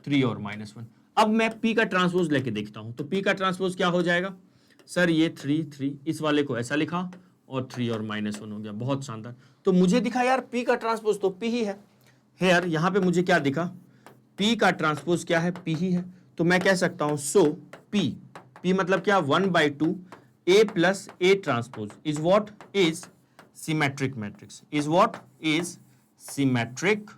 3 और -1। अब मैं P का ट्रांसपोज लेके देखता हूं, तो P का ट्रांसपोज क्या हो जाएगा सर? ये 3 3, इस वाले को ऐसा लिखा, और 3 और -1 हो गया। बहुत शानदार। तो मुझे दिखा यार P का ट्रांसपोज तो P ही है। यार यहाँ पे मुझे क्या दिखा? P का ट्रांसपोज क्या है? P ही है। तो मैं कह सकता हूं सो P मतलब क्या? 1/2 A plus A transpose is what? Is symmetric matrix, is what? Is symmetric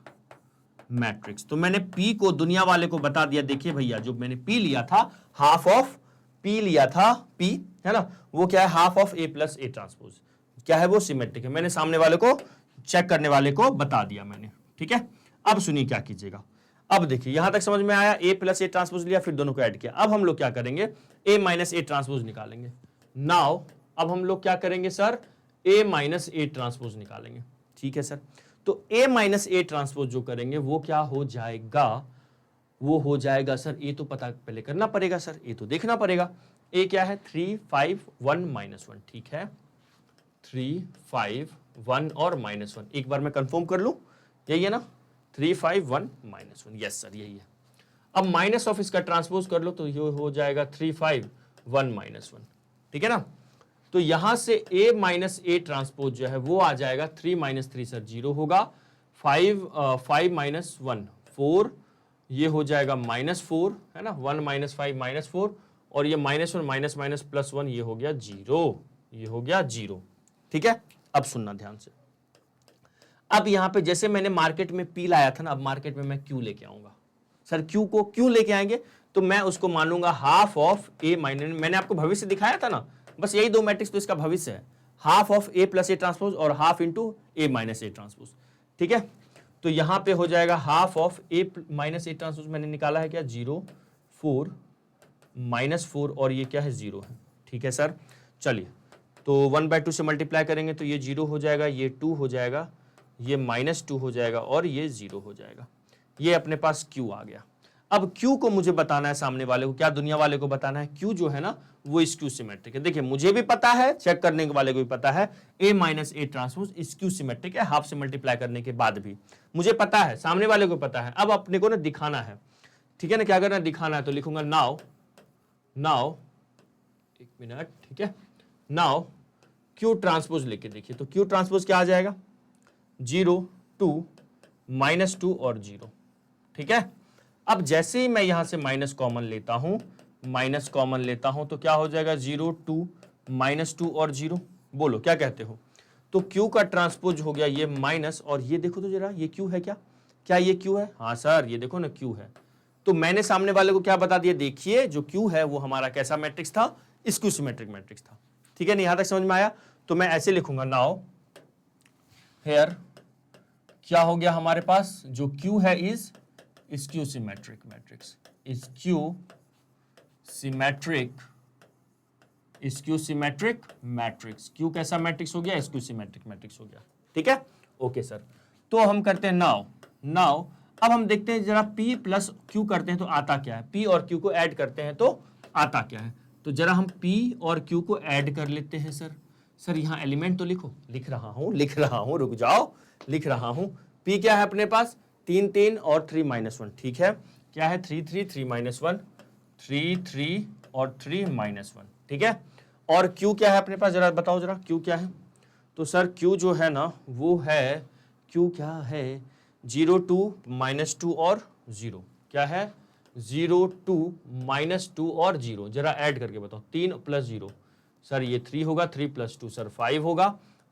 matrix. तो मैंने P को दुनिया वाले को बता दिया। देखिए भैया, जो मैंने P लिया था, हाफ ऑफ P लिया था, P, है ना, वो क्या है? Half of A plus A transpose, क्या है वो? सिमेट्रिक है। मैंने सामने वाले को, चेक करने वाले को बता दिया मैंने, ठीक है। अब सुनिए क्या कीजिएगा। अब देखिए यहां तक समझ में आया, A प्लस A ट्रांसपोज लिया, फिर दोनों को ऐड किया। अब हम लोग क्या करेंगे? A माइनस A ट्रांसपोज निकालेंगे। नाउ अब हम लोग क्या करेंगे sir? A minus A transpose निकालेंगे। ठीक है सर। तो ए माइनस ए ट्रांसपोज जो करेंगे वो क्या हो जाएगा, वो हो जाएगा सर, ए तो पता पहले करना पड़ेगा सर, ए तो देखना पड़ेगा। ए क्या है 3 5 1 -1, ठीक है 3 5 1 और -1, एक बार मैं कंफर्म कर लूं, यही है ना 3 5 1 -1, यस सर यही है। अब माइनस ऑफ इसका ट्रांसपोज कर लो तो ये हो जाएगा 3 5 1 -1, ठीक है ना। तो यहां से a माइनस ए ट्रांसपोज जो है वो आ जाएगा 3 - 3 सर 0 होगा, 5 -1 4, ये हो जाएगा -4 है ना, 1 - 5 -4, और ये -1 माइनस माइनस प्लस 1 ये हो गया 0, ये हो गया 0, ठीक है। अब सुनना ध्यान से, अब यहां पे जैसे मैंने मार्केट में p लाया था ना, अब मार्केट में मैं q लेके आऊंगा। सर q को क्यों लेके आएंगे, तो मैं उसको मानूंगा हाफ ऑफ a माइनस, मैंने आपको भविष्य दिखाया था ना, बस यही दो मैट्रिक्स तो इसका भविष्य है, half of a plus A transpose और half into A minus A transpose, ठीक है। तो यहां पे हो जाएगा half of a minus A transpose, मैंने निकाला है क्या 0 4 -4 और ये क्या है 0 है, ठीक है सर। चलिए तो 1/2 से मल्टीप्लाई करेंगे तो ये 0 हो जाएगा, ये 2 हो जाएगा, ये -2 हो जाएगा और ये 0 हो जाएगा। ये अपने पास q आ गया। अब q को मुझे बताना है सामने वाले को, क्या दुनिया वाले को बताना है, q जो है ना वो स्क्यू सिमेट्रिक है। देखिए मुझे भी पता है, चेक करने के वाले को भी पता है, a minus A transpose skew symmetric है, हाफ से मल्टीप्लाई करने के बाद भी मुझे पता है, सामने वाले को पता है। अब अपने को ना दिखाना है, ठीक है ना, क्या करना है दिखाना है, तो लिखूंगा नाउ एक मिनट, ठीक है, नाउ q ट्रांसपोज लेके देखिए, तो q ट्रांसपोज क्या आ जाएगा 0 2 -2 और 0, ठीक है। अब जैसे ही मैं यहां से माइनस कॉमन लेता हूं तो क्या हो जाएगा 0 2 -2 और 0, बोलो क्या कहते हो। तो q का ट्रांसपोज हो गया ये माइनस, और ये देखो तो जरा ये q है क्या ये q है, हाँ सर ये देखो ना q है। तो मैंने सामने वाले को क्या बता दिया, देखिए जो q है वो हमारा कैसा मैट्रिक्स था, स्क्यू सिमेट्रिक मैट्रिक्स था, ठीक है ना, यहां तक समझ में आया। तो मैं ऐसे लिखूंगा नाउ हियर क्या हो गया हमारे पास, जो q है is skew symmetric matrix, skew symmetric matrix, q कैसा मैट्रिक्स हो गया, स्क्यू सिमेट्रिक मैट्रिक्स हो गया, ठीक है। ओके सर, तो हम करते हैं नाउ अब हम देखते हैं जरा p प्लस q करते हैं तो आता क्या है, p और q को ऐड करते हैं तो आता क्या है। तो जरा हम p और q को ऐड कर लेते हैं। सर यहाँ एलिमेंट तो लिखो, लिख रहा हूं रुक जाओ, लिख रहा हूं। p क्या है अपने पास 3 3 और 3 -1, ठीक है, क्या है 3 3 3 -1 3 3 और 3 -1, ठीक है। और q क्या है अपने पास, जरा बताओ जरा q क्या है। तो सर q जो है ना वो है, q क्या है 0 2 -2 और 0, क्या है 0 2 -2 और 0, जरा ऐड करके बताओ 3 + 0 सर ये 3 होगा, 3 + 2 सर 5 होगा,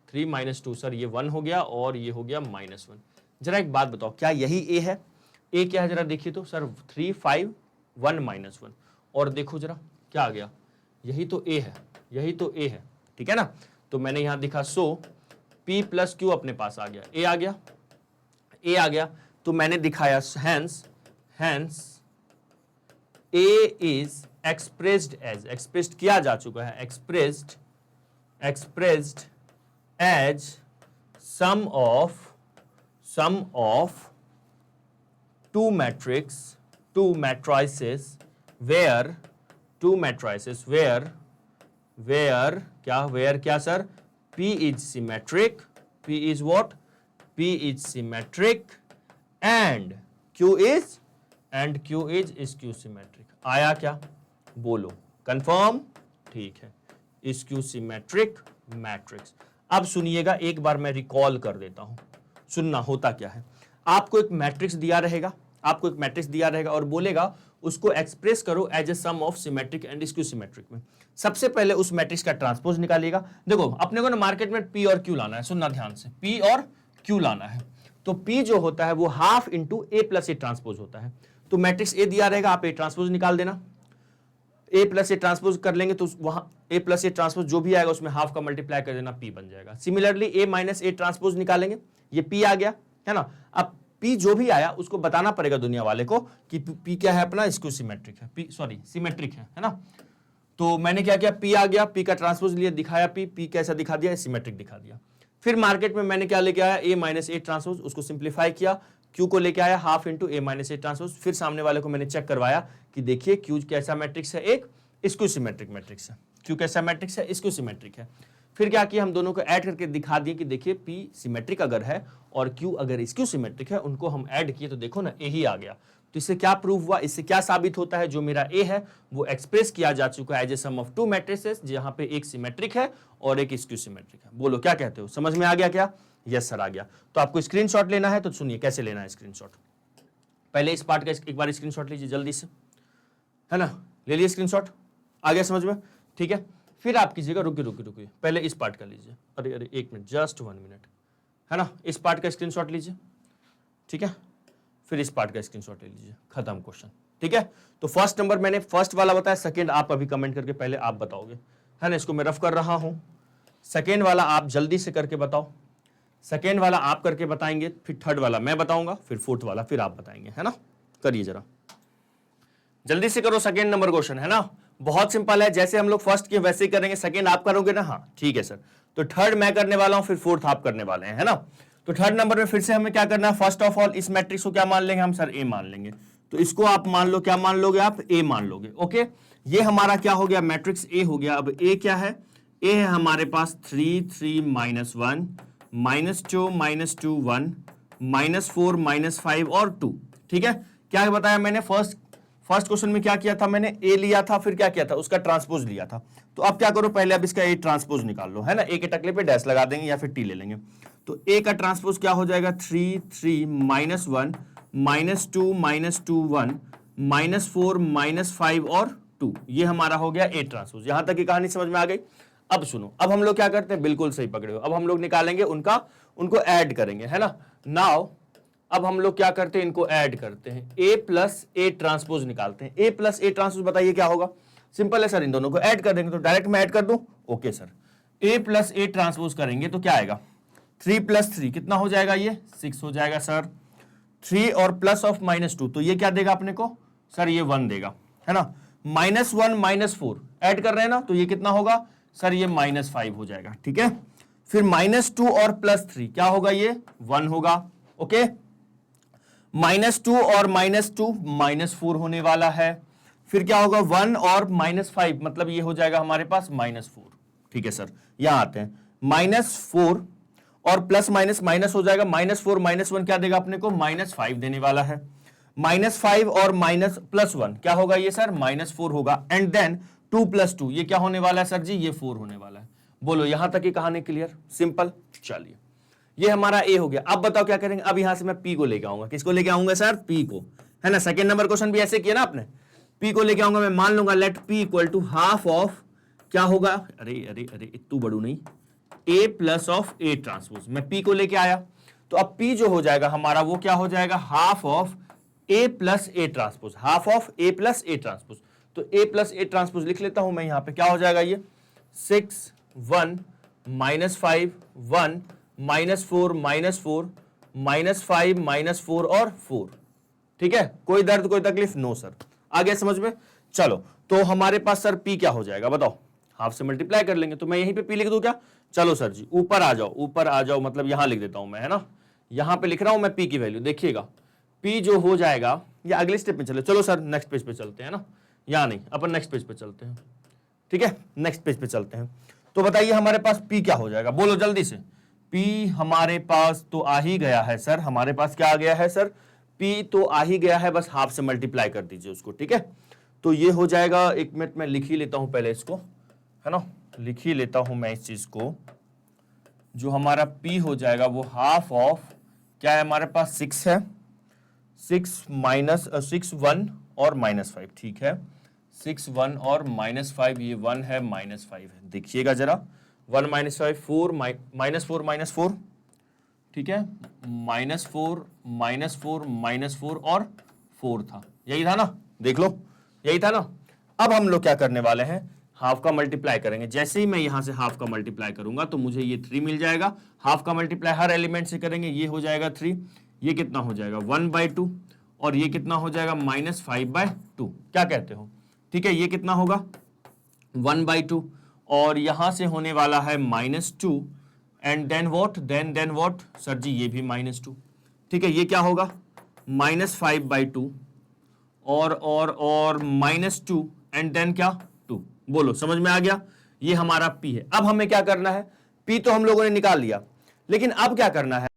3 -2 सर ये 1 हो गया और ये हो गया -1। जरा एक बात बताओ, क्या यही a है, a क्या है जरा देखिए तो सर 3 5 1 -1, और देखो जरा क्या आ गया, यही तो a है, ठीक है ना। तो मैंने यहां दिखा सो p + q अपने पास आ गया, a आ गया, तो मैंने दिखाया hence a is expressed किया जा चुका है, expressed as sum of two matrices where क्या sir, p is symmetric, p is what, p is symmetric and q is skew symmetric। आया क्या, बोलो कंफर्म, ठीक है स्क्यू सिमेट्रिक मैट्रिक्स। अब सुनिएगा एक बार मैं रिकॉल कर देता हूं, सुनना होता क्या है। आपको एक मैट्रिक्स दिया रहेगा और बोलेगा उसको एक्सप्रेस करो as a sum of symmetric and skew symmetric में। सबसे पहले उस मैट्रिक्स का ट्रांसपोज निकालिएगा। देखो अपने को ना मार्केट में p और q लाना है, सुनना ध्यान से, p और q लाना है। तो p जो होता है वो half into a plus A transpose होता है। तो मैट्रिक्स a दिया रहेगा, आप a ट्रांसपोज निकाल देना, a प्लस ए ट्रांसपोज कर लेंगे तो वहां a प्लस ए ट्रांसपोज जो भी आएगा उसमें हाफ का मल्टीप्लाई कर देना, p बन जाएगा। Similarly a minus A transpose निकालेंगे, ये p आ गया है ना। अब p जो भी आया उसको बताना पड़ेगा दुनिया वाले को कि p क्या है अपना, स्क्यू सिमेट्रिक है, सिमेट्रिक है ना। तो मैंने क्या किया, p आ गया, p का ट्रांसपोज लिया, दिखाया p कैसा दिखा दिया, सिमेट्रिक दिखा दिया। फिर मार्केट में मैंने क्या लेके आया, ए माइनस ए ट्रांसपोज, उसको सिंप्लीफाई किया, क्यू को लेके आया half into A minus A transpose. फिर सामने वाले को मैंने चेक करवाया कि देखिए क्यू कैसा मैट्रिक्स है, एक स्क्यू सिमेट्रिक मैट्रिक्स है। क्यू कैसा मैट्रिक्स है, स्क्यू सिमेट्रिक है। फिर क्या किया, हम दोनों को ऐड करके दिखा दिए कि देखिए पी सिमेट्रिक अगर है और क्यू अगर स्क्यू सिमेट्रिक है, उनको हम ऐड किए तो देखो ना ए ही आ गया। तो इससे क्या प्रूव हुआ, इससे क्या साबित होता है, जो मेरा ए है वो एक्सप्रेस किया जा चुका है as a sum of two matrices, जहां पे एक सिमेट्रिक है और एक स्क्यू सिमेट्रिक है। बोलो क्या कहते हो, समझ में आ गया क्या? यस सर आ गया। तो आपको स्क्रीनशॉट लेना है तो सुनिए कैसे लेना है स्क्रीनशॉट। पहले इस पार्ट का एक बार स्क्रीनशॉट लीजिए जल्दी से, है ना, ले लिए स्क्रीनशॉट, आ गया समझ में, ठीक है। फिर आप कीजिएगा, रुकिए, पहले इस पार्ट का लीजिए, अरे एक मिनट, जस्ट 1 मिनट, है ना, इस पार्ट का स्क्रीनशॉट लीजिए, ठीक है। फिर इस पार्ट का स्क्रीनशॉट ले लीजिए, खत्म क्वेश्चन, ठीक है। तो फर्स्ट नंबर मैंने फर्स्ट वाला बताया, सेकंड आप अभी कमेंट करके पहले आप बताओगे, है ना, इसको मैं रफ कर रहा हूं। सेकंड वाला आप जल्दी से करके बताओ, सेकंड वाला आप करके बताएंगे, फिर थर्ड वाला मैं बताऊंगा, फिर फोर्थ वाला फिर आप बताएंगे, है ना। करिए जरा जल्दी से करो, सेकंड नंबर क्वेश्चन है ना, बहुत सिंपल है, जैसे हम लोग फर्स्ट किए वैसे ही करेंगे, सेकंड आप करोगे ना, हाँ ठीक है सर। तो थर्ड मैं करने वाला हूं, फिर फोर्थ आप करने वाले हैं, है ना। तो थर्ड नंबर में फिर से हमें क्या करना है, फर्स्ट ऑफ ऑल इस मैट्रिक्स को क्या मान लेंगे हम सर, ए मान लेंगे। तो इसको आप मान लो, क्या मान लोगे आप, ए मान लोगे, ओके। ये हमारा क्या हो गया, मैट्रिक्स ए हो गया। अब ए क्या है, ए है हमारे पास 3 3 -1 -2 -2 1 -4 -5 और 2, ठीक है। क्या बताया मैंने, फर्स्ट क्वेश्चन में क्या किया था मैंने, ए लिया था, फिर क्या किया था, उसका ट्रांसपोज लिया था। तो अब क्या करो, पहले अब इसका ए ट्रांसपोज निकाल लो, है ना, ए के टकले पे डैश लगा देंगे या फिर टी ले लेंगे। तो ए का ट्रांसपोज क्या हो जाएगा, 3 3 -1 -2 -2 1 -4 -5 और 2, ये हमारा हो गया ए ट्रांसपोज। यहां तक की कहानी समझ में आ गई। अब सुनो, अब हम लोग क्या करते हैं, बिल्कुल सही पकड़े हो, अब हम लोग निकालेंगे उनको ऐड करेंगे, है ना। नाउ अब हम लोग क्या करते हैं, इनको ऐड करते हैं, ए प्लस ए ट्रांसपोज निकालते हैं। ए प्लस ए ट्रांसपोज बताइए क्या होगा, सिंपल है सर, इन दोनों को ऐड कर देंगे। तो डायरेक्ट मैं ऐड कर दूं, okay sir. A plus A transpose करेंगे तो क्या आएगा, 3 + 3 कितना हो जाएगा, ये 6 हो जाएगा सर। 3 और प्लस ऑफ -2, तो ये क्या देगा अपने को सर, ये 1 देगा, है ना। -1 -4 ऐड कर रहे हैं ना, तो ये कितना होगा सर, ये -5 हो जाएगा, ठीक है। फिर -2 और +3 क्या होगा, ये 1 होगा, ओके। -2 और -2 -4 होने वाला है। फिर क्या होगा, 1 और -5 मतलब ये हो जाएगा हमारे पास -4, ठीक है सर। यहां आते हैं, -4 और प्लस माइनस माइनस हो जाएगा, -4 -1 क्या देगा अपने को, -5 देने वाला है। -5 और +1 क्या होगा ये सर, -4 होगा। एंड देन 2 + 2 ये क्या होने वाला है सर जी, ये 4 होने वाला है। बोलो यहां तक की कहानी क्लियर, सिंपल। चलिए ये हमारा ए हो गया। अब बताओ क्या करेंगे, अब यहां से मैं पी को लेके आऊंगा, किसको लेके आऊंगा सर, पी को, है ना। सेकंड नंबर क्वेश्चन भी ऐसे किया ना आपने, पी को लेके आऊंगा मैं, मान लूंगा let P equal to half of क्या होगा, अरे अरे अरे इतू बड़ू नहीं, A plus of A transpose. मैं पी को लेके आया, तो अब पी जो हो जाएगा हमारा वो क्या हो जाएगा, half of A plus A transpose, half of A plus A transpose. तो ए प्लस ए ट्रांसपोज लिख लेता हूं मैं यहां पे, क्या हो जाएगा ये 6 1 -5 1 -4 -4 -5 -4 और 4, ठीक है। कोई दर्द कोई तकलीफ, नो सर, आ गया समझ में। चलो तो हमारे पास सर पी क्या हो जाएगा बताओ, हाफ से मल्टीप्लाई कर लेंगे, तो मैं यहीं पे पी लिख दूं क्या, चलो सर जी ऊपर आ जाओ, ऊपर आ जाओ, मतलब यहां लिख देता हूं मैं, है ना, यहां पे लिख रहा हूं मैं पी की वैल्यू, देखिएगा पी जो हो जाएगा, या अगले स्टेप में चले, चलो सर नेक्स्ट पेज पे चलते हैं ना, यहां नहीं, अपन नेक्स्ट पेज पे चलते हैं, ठीक है, नेक्स्ट पेज पे चलते हैं। तो बताइए हमारे पास पी क्या हो जाएगा, बोलो जल्दी से। पी हमारे पास तो आ ही गया है सर, हमारे पास क्या आ गया है सर, पी तो आ ही गया है, बस हाफ से मल्टीप्लाई कर दीजिए उसको, ठीक है। तो ये हो जाएगा, एक मिनट में लिख ही लेता हूं पहले इसको, है ना, लिख ही लेता हूं मैं इस चीज को। जो हमारा पी हो जाएगा वो हाफ ऑफ क्या है हमारे पास, 6 है, 6 1 और -5, ठीक है, 6 1 और -5, ये 1 है -5 है, देखिएगा जरा, 1 -5 4 -4 ठीक है, -4 -4 और 4 था, यही था ना, देख लो यही था ना। अब हम लोग क्या करने वाले हैं, हाफ का मल्टीप्लाई करेंगे। जैसे ही मैं यहां से हाफ का मल्टीप्लाई करूंगा तो मुझे ये 3 मिल जाएगा। हाफ का मल्टीप्लाई हर एलिमेंट से करेंगे, ये हो जाएगा 3, ये कितना हो जाएगा 1/2, और ये कितना हो जाएगा -5/2, क्या कहते हो, ठीक है। ये कितना होगा 1/2, और यहां से होने वाला है -2, and then what, then what sir ji, ये भी -2। ठीक है, ये क्या होगा -5/2 और -2 एंड देन क्या 2। बोलो समझ में आ गया, ये हमारा P है। अब हमें क्या करना है, P तो हम लोगों ने निकाल लिया, लेकिन अब क्या करना है,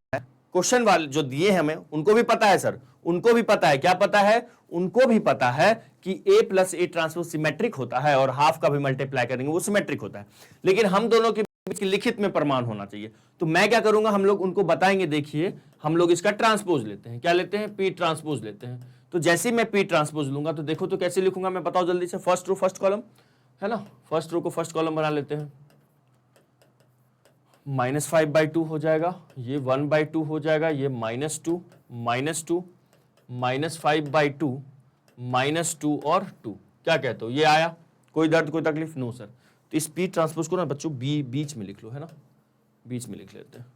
क्वेश्चन वाले जो दिए हमें उनको भी पता है सर, उनको भी पता है, क्या पता है, उनको भी पता है कि A plus A transpose symmetric होता है और हाफ का भी मल्टीप्लाई करेंगे वो सिमेट्रिक होता है, लेकिन हम दोनों के बीच लिखित में प्रमाण होना चाहिए। तो मैं क्या करूंगा, हम लोग उनको बताएंगे, देखिए हम लोग इसका ट्रांसपोज लेते हैं, क्या लेते हैं, P ट्रांसपोज लेते हैं। तो जैसे ही मैं P ट्रांसपोज लूंगा तो देखो तो कैसे लिखूंगा मैं, बताओ जल्दी से, फर्स्ट रो फर्स्ट कॉलम है ना, फर्स्ट रो को फर्स्ट कॉलम बना लेते हैं, -5/2 हो जाएगा, ये 1/2 हो जाएगा, ये -2 -5/2 -2 और 2। क्या कहते हो, ये आया, कोई दर्द कोई तकलीफ, नो सर। तो इस P ट्रांसपोज को ना बच्चों बीच में लिख लो, है ना, बीच में लिख लेते हैं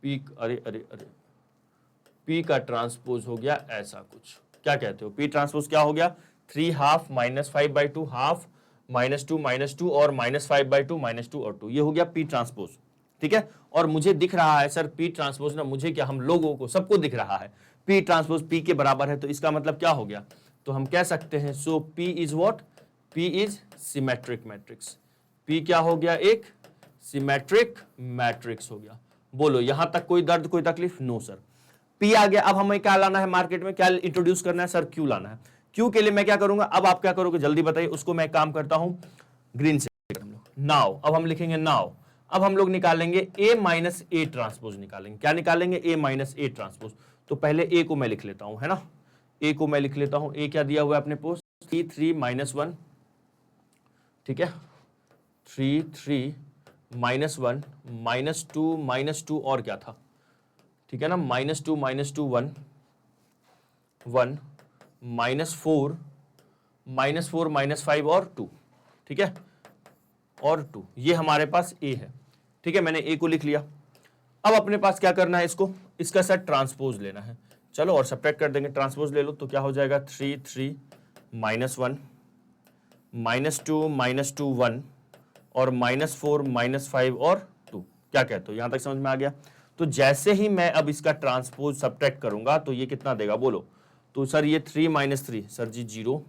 P, अरे अरे अरे P का ट्रांसपोज हो गया ऐसा कुछ, क्या कहते हो, P ट्रांसपोज क्या हो गया, 3 हाफ -5/2 हाफ -2 और -5/2 -2 और 2, ये हो गया P ट्रांसपोज। ठीक है, और मुझे दिख रहा है सर P ट्रांसपोज ना, मुझे क्या, हम लोगों को सबको दिख रहा है P ट्रांसपोज P के बराबर है, तो इसका मतलब क्या हो गया, तो हम कह सकते हैं सो P is what, P is symmetric matrix. P क्या हो गया, एक सिमेट्रिक मैट्रिक्स हो गया। बोलो यहां तक कोई दर्द कोई तकलीफ, नो सर। P आ गया, अब हमें क्या लाना है मार्केट में, क्या इंट्रोड्यूस करना है सर, Q लाना है। Q के लिए मैं क्या करूंगा, अब आप क्या करोगे जल्दी बताइए, उसको मैं काम करता हूं ग्रीन से। नाउ अब हम लिखेंगे, नाउ अब हम लोग निकालेंगे A माइनस A ट्रांसपोज निकालेंगे, क्या निकालेंगे, A माइनस A ट्रांसपोज। तो पहले A को मैं लिख लेता हूं, है ना, A को मैं लिख लेता हूं, A क्या दिया हुआ है अपने पोस्ट, 3 -1, ठीक है, 3 -1 -2 और क्या था, ठीक है ना, -2 1 -4 -5 और 2, ठीक है, और 2, ये हमारे पास A है। ठीक है, मैंने A को लिख लिया। अब अपने पास क्या करना है, इसको, इसका सर ट्रांसपोज लेना है। चलो और सब्ट्रैक्ट कर देंगे, ट्रांसपोज ले लो तो क्या हो जाएगा, 3 -1 -2 1 और -4 -5 और 2। क्या कहते हो, यहां तक समझ में आ गया। तो जैसे ही मैं अब इसका ट्रांसपोज सब्ट्रैक्ट करूंगा तो ये कितना देगा, बोलो। तो सर ये 3 -3 सर जी 0,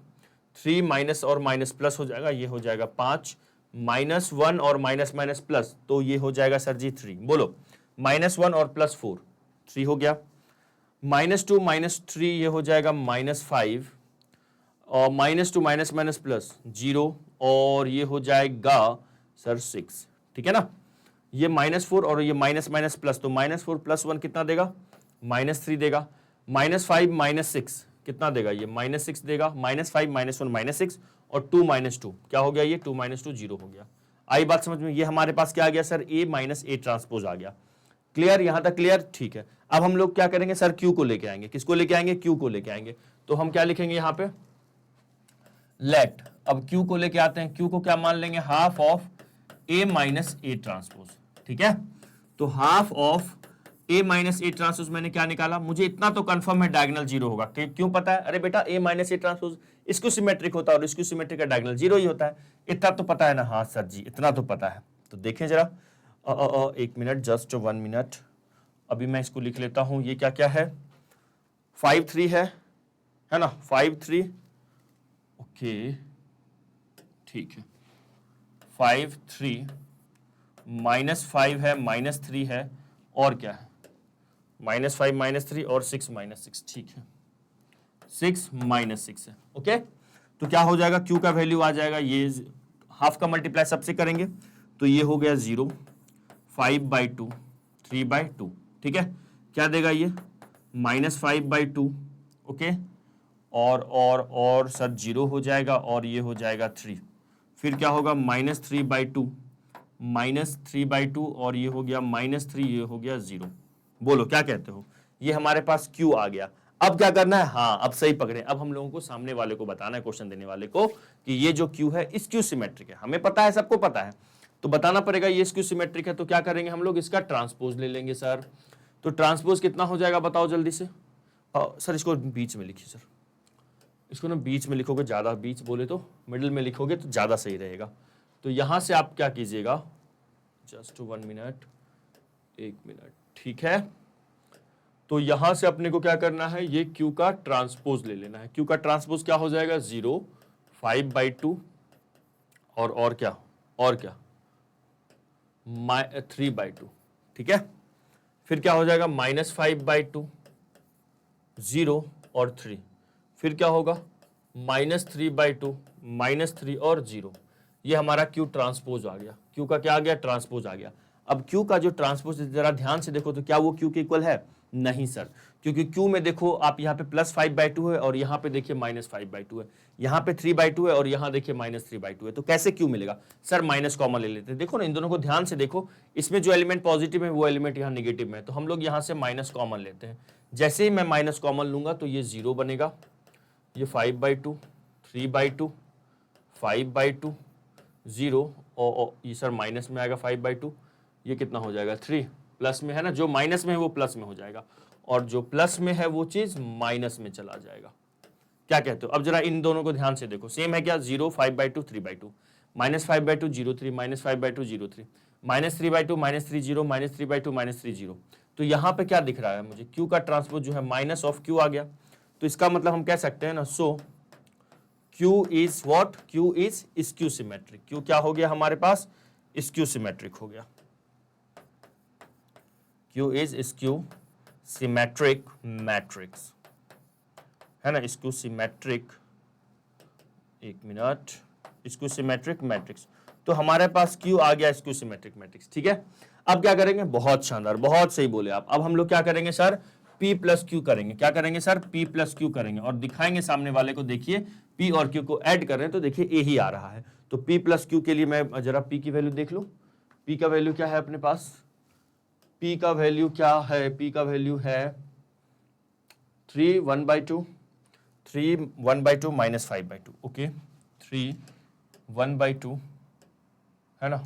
3 माइनस और माइनस प्लस हो जाएगा, ये हो जाएगा 5, -1 और माइनस माइनस प्लस, तो ये हो जाएगा सर जी 3। बोलो -1 और +4 3 हो गया, -2 -3 ये हो जाएगा -5 और -2 माइनस माइनस प्लस 0 और ये हो जाएगा सर 6। ठीक है ना, ये -4 और ये माइनस माइनस प्लस, तो -4 + 1 कितना देगा, -3 देगा, -5 -6 कितना देगा, ये -6 देगा, -5 -1 -6 और 2 -2 क्या हो गया, ये 2 -2 0 हो गया। आई बात समझ में, ये हमारे पास क्या आ गया sir, A minus A transpose आ गया। क्लियर, यहां तक क्लियर, ठीक है। अब हम लोग क्या करेंगे सर, Q को लेके आएंगे, किसको लेके आएंगे, Q को लेके आएंगे। तो हम क्या लिखेंगे यहाँ पे, लेट, अब Q को लेके आते हैं, Q को क्या मान लेंगे, half of A minus A transpose. ठीक है, तो half of A minus A transpose मैंने क्या निकाला, मुझे इतना तो कंफर्म है डायगोनल 0 होगा। क्यों पता है, अरे बेटा A माइनस A ट्रांसपोज इसको सिमेट्रिक होता है और इसको सिमेट्रिक का डायगोनल 0 ही होता है, इतना तो पता है ना। हाँ सर जी इतना तो पता है। तो देखें जरा, एक मिनट, जस्ट 1 मिनट, अभी मैं इसको लिख लेता हूं। ये क्या क्या है, 5 3 है ना, 5 3, ओके ठीक है, 5 3 -5 है, -3 है और क्या है, -5 -3 और 6 -6, ठीक है, 6 -6 है। ओके, तो क्या हो जाएगा, Q का वैल्यू आ जाएगा, ये हाफ का मल्टीप्लाई सबसे करेंगे तो ये हो गया 0, 5/2 3/2। ठीक है, क्या देगा ये, -5/2, ओके, और सर 0 हो जाएगा और ये हो जाएगा 3, फिर क्या होगा, -3/2 और ये हो गया -3, ये हो गया 0। बोलो क्या कहते हो, ये हमारे पास Q आ गया। अब क्या करना है, हाँ अब सही पकड़े, अब हम लोगों को सामने वाले को बताना है, क्वेश्चन देने वाले को, कि ये जो Q है इस Q सिमेट्रिक है। हमें पता है, सबको पता है, तो बताना पड़ेगा ये Q सिमेट्रिक है। तो क्या करेंगे हम लोग, इसका ट्रांसपोज ले लेंगे सर। तो ट्रांसपोज कितना हो जाएगा बताओ जल्दी से। सर इसको बीच में लिखिए सर, इसको ना बीच में लिखोगे ज़्यादा, बीच बोले तो मिडिल में लिखोगे तो ज़्यादा सही रहेगा। तो यहाँ से आप क्या कीजिएगा, जस्ट 1 मिनट, एक मिनट, ठीक है। तो यहां से अपने को क्या करना है, ये Q का ट्रांसपोज ले लेना है। Q का ट्रांसपोज क्या हो जाएगा, 0, 5/2 और क्या 3/2, ठीक है। फिर क्या हो जाएगा, -5/2, 0 और 3। फिर क्या होगा, -3/2, -3 और 0। ये हमारा Q ट्रांसपोज आ गया। Q का क्या आ गया, ट्रांसपोज आ गया। अब Q का जो ट्रांसपोज, जरा ध्यान से देखो तो क्या वो Q के इक्वल है, नहीं सर, क्योंकि Q में देखो आप यहाँ पे +5/2 है और यहाँ पे देखिए -5/2 है, यहाँ पे 3/2 है और यहाँ देखिए -3/2 है। तो कैसे Q मिलेगा सर, माइनस कॉमन ले लेते हैं। देखो ना, इन दोनों को ध्यान से देखो, इसमें जो एलिमेंट पॉजिटिव है वो एलिमेंट यहाँ निगेटिव में है, तो हम लोग यहाँ से माइनस कॉमन लेते हैं। जैसे ही मैं माइनस कॉमन लूंगा तो ये 0 बनेगा, ये 5/2, 3/2, 5/2, 0 और ये सर माइनस में आएगा 5/2, ये कितना हो जाएगा 3, प्लस में है ना, जो माइनस में है वो प्लस में हो जाएगा और जो प्लस में है वो चीज माइनस में चला जाएगा। क्या कहते हो, अब जरा इन दोनों को ध्यान से देखो, सेम है क्या, 0, 5/2, 3/2, -5/2, 0, 3, -5/2, 0, 3, -3/2, -3, 0, -3/2, -3, 0। तो यहाँ पे क्या दिख रहा है मुझे, Q का ट्रांसपोज जो है माइनस ऑफ Q आ गया। तो इसका मतलब हम कह सकते हैं ना, सो Q is what, Q is skew symmetric. Q क्या हो गया हमारे पास, स्क्यू सिमेट्रिक हो गया। Q is skew symmetric matrix, है ना, स्क्यू सिमेट्रिक, एक मिनट, स्क्यू सिमेट्रिक मैट्रिक्स। तो हमारे पास Q आ गया स्क्यू सिमेट्रिक मैट्रिक्स, ठीक है। अब क्या करेंगे, बहुत शानदार, बहुत सही बोले आप। अब हम लोग क्या करेंगे सर, P प्लस Q करेंगे। क्या करेंगे सर, P प्लस Q करेंगे और दिखाएंगे सामने वाले को, देखिए P और Q को ऐड कर रहे हैं तो देखिए A ही आ रहा है। तो P प्लस Q के लिए मैं जरा P की वैल्यू देख लूं। P का वैल्यू क्या है अपने पास, P का वैल्यू क्या है, P का वैल्यू है 3 1/2, 3 1/2 -5/2, ओके, 3 1/2 है ना,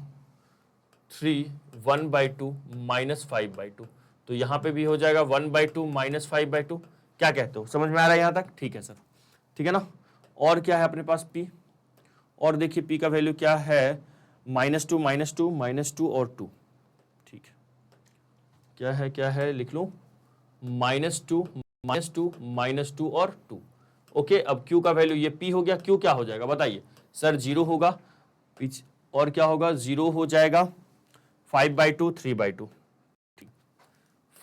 3 1/2 -5/2। तो यहाँ पे भी हो जाएगा 1/2 -5/2। क्या कहते हो, समझ में आ रहा है यहाँ तक, ठीक है सर, ठीक है ना। और क्या है अपने पास P, और देखिए P का वैल्यू क्या है, -2 -2 -2 और 2, ठीक है। क्या है लिख लूं, -2 -2 और 2, ओके। अब Q का वैल्यू ये P हो गया, Q क्या हो जाएगा बताइए सर, 0 होगा, पीछे और क्या होगा, 0 हो जाएगा, 5/2 3/2,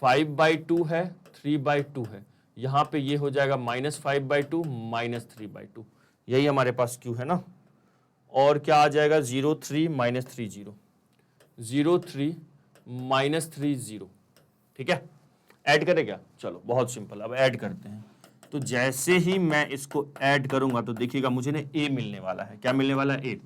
5/2 है, 3/2 है, यहाँ पे ये हो जाएगा -5/2 -3/2, यही हमारे पास Q है ना। और क्या आ जाएगा, 0 3 -3 0, 0 3 -3 0, ठीक है। ऐड करें क्या, चलो बहुत सिंपल, अब ऐड करते हैं। तो जैसे ही मैं इसको ऐड करूंगा तो देखिएगा मुझे ना A मिलने वाला है। क्या मिलने वाला है, A।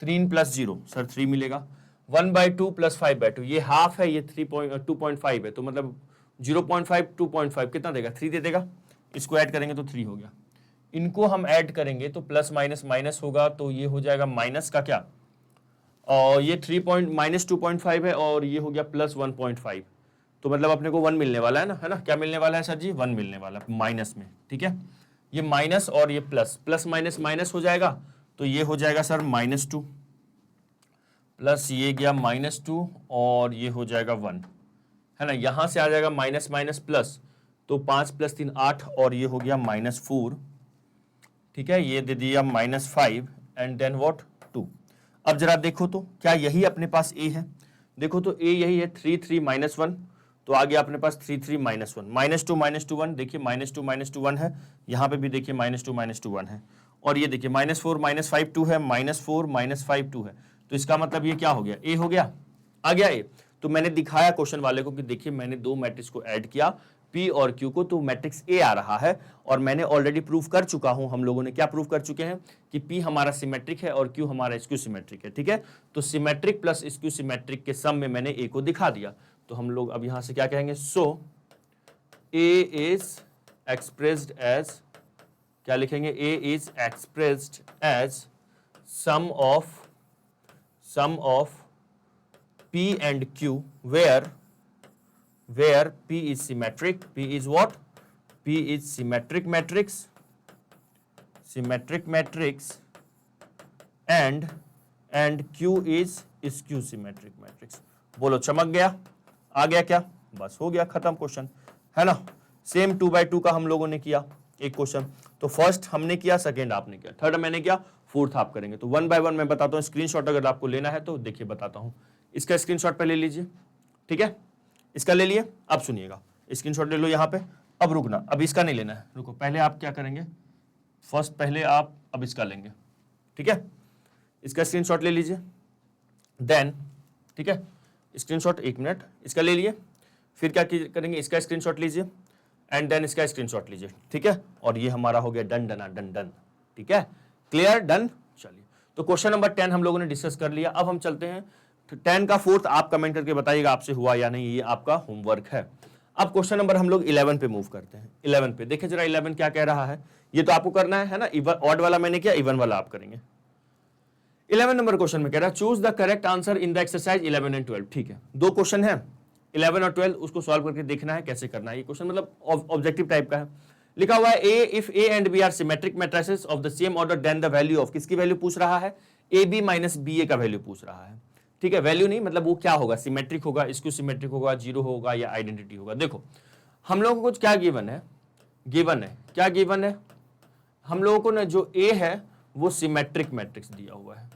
3 + 0 सर 3 मिलेगा, 1/2 + 5/2, ये हाफ है, ये 2.5 है, तो मतलब 0.5 2.5 कितना देगा, 3 दे देगा। इसको ऐड करेंगे तो 3 हो गया। इनको हम ऐड करेंगे तो प्लस माइनस माइनस होगा, तो ये हो जाएगा माइनस का क्या, और ये -2.5 है और ये हो गया +1.5, तो मतलब अपने को 1 मिलने वाला है ना, क्या मिलने वाला है सर जी, 1 मिलने वाला माइनस में, ठीक है। ये माइनस और ये प्लस, प्लस माइनस माइनस हो जाएगा, तो ये हो जाएगा सर -2 प्लस ये गया -2 और ये हो जाएगा 1, है ना। यहां से आ जाएगा माइनस माइनस प्लस, तो 5 + 3 8 और ये हो गया -4, ठीक है। ये दे दिया -5 एंड देन व्हाट 2। अब जरा देखो तो क्या यही अपने पास A है, देखो तो A यही है, 3 3 -1, तो आ गया अपने पास 3 3 -1, -2 -2 1, देखिए -2 -2 1 है, यहाँ पे भी देखिए -2 -2 1 है, और ये देखिए -4 -5 2 है, -4 -5 2 है। तो इसका मतलब ये क्या हो गया, A हो गया, आ गया A। तो मैंने दिखाया क्वेश्चन वाले को कि देखिए मैंने दो मैट्रिक्स को ऐड किया, P और Q को, तो मैट्रिक्स A आ रहा है। और मैंने ऑलरेडी प्रूफ कर चुका हूं, हम लोगों ने क्या प्रूफ कर चुके हैं कि P हमारा सिमेट्रिक है और Q हमारा स्क्यू सिमेट्रिक है, ठीक है। तो सिमेट्रिक प्लस स्क्यू सिमेट्रिक के सम में मैंने A को दिखा दिया। तो हम लोग अब यहां से क्या कहेंगे, so A is expressed as, क्या लिखेंगे, A is expressed as sum of P and Q where P is symmetric, P is what, P is symmetric matrix and Q is skew symmetric matrix। बोलो चमक गया, आ गया क्या? बस हो गया, खत्म क्वेश्चन, है ना। सेम 2/2 का हम लोगों ने किया एक क्वेश्चन, तो फर्स्ट हमने किया, सेकंड आपने किया, थर्ड मैंने किया, फोर्थ आप करेंगे। तो 1 बाय 1 मैं बताता हूँ, स्क्रीनशॉट अगर आपको लेना है तो देखिए बताता हूँ। इसका स्क्रीनशॉट पहले लीजिए, ठीक है, इसका ले लिए। अब सुनिएगा, स्क्रीनशॉट ले लो यहाँ पे। अब रुकना, अब इसका नहीं लेना है, रुको, पहले आप क्या करेंगे, फर्स्ट पहले आप अब इसका लेंगे, ठीक है, इसका स्क्रीनशॉट ले लीजिए, देन, ठीक है, स्क्रीनशॉट, 1 मिनट, इसका ले लिए, फिर क्या करेंगे, इसका स्क्रीनशॉट लीजिए एंड देन इसका स्क्रीनशॉट लीजिए, ठीक है, और ये हमारा हो गया डन डन डन डन, ठीक है, क्लियर, डन। चलिए, तो क्वेश्चन नंबर 10 हम लोगों ने डिस्कस कर लिया। अब हम चलते हैं 10 का फोर्थ, आप कमेंट करके बताइएगा आपसे हुआ या नहीं, ये आपका होमवर्क है। अब क्वेश्चन नंबर हम लोग 11 पे मूव करते हैं। 11 पे देखिए जरा, 11 क्या कह रहा है, ये तो आपको करना है ना, ऑड वाला मैंने किया, इवन वाला आप करेंगे। 11 नंबर क्वेश्चन में कह रहा है choose the correct answer in the exercise 11 and 12, ठीक है, दो क्वेश्चन है 11 और 12, उसको सॉल्व करके देखना है कैसे करना है। ये क्वेश्चन मतलब ऑब्जेक्टिव टाइप का है। लिखा हुआ है A if A and B are symmetric matrices of the same order then the value of, किसकी वैल्यू पूछ रहा है, A B minus B A का वैल्यू पूछ रहा है, ठीक है, वैल्यू नहीं, मतलब वो क्या होगा, सिमेट्रिक होगा, स्क्यू सिमेट्रिक होगा, जीरो होगा या आइडेंटिटी होगा। देखो हम लोगों को कुछ क्या गिवन है, गिवन है, क्या गिवन है, हम लोगों को ना जो ए है वो सिमेट्रिक मैट्रिक्स दिया हुआ है,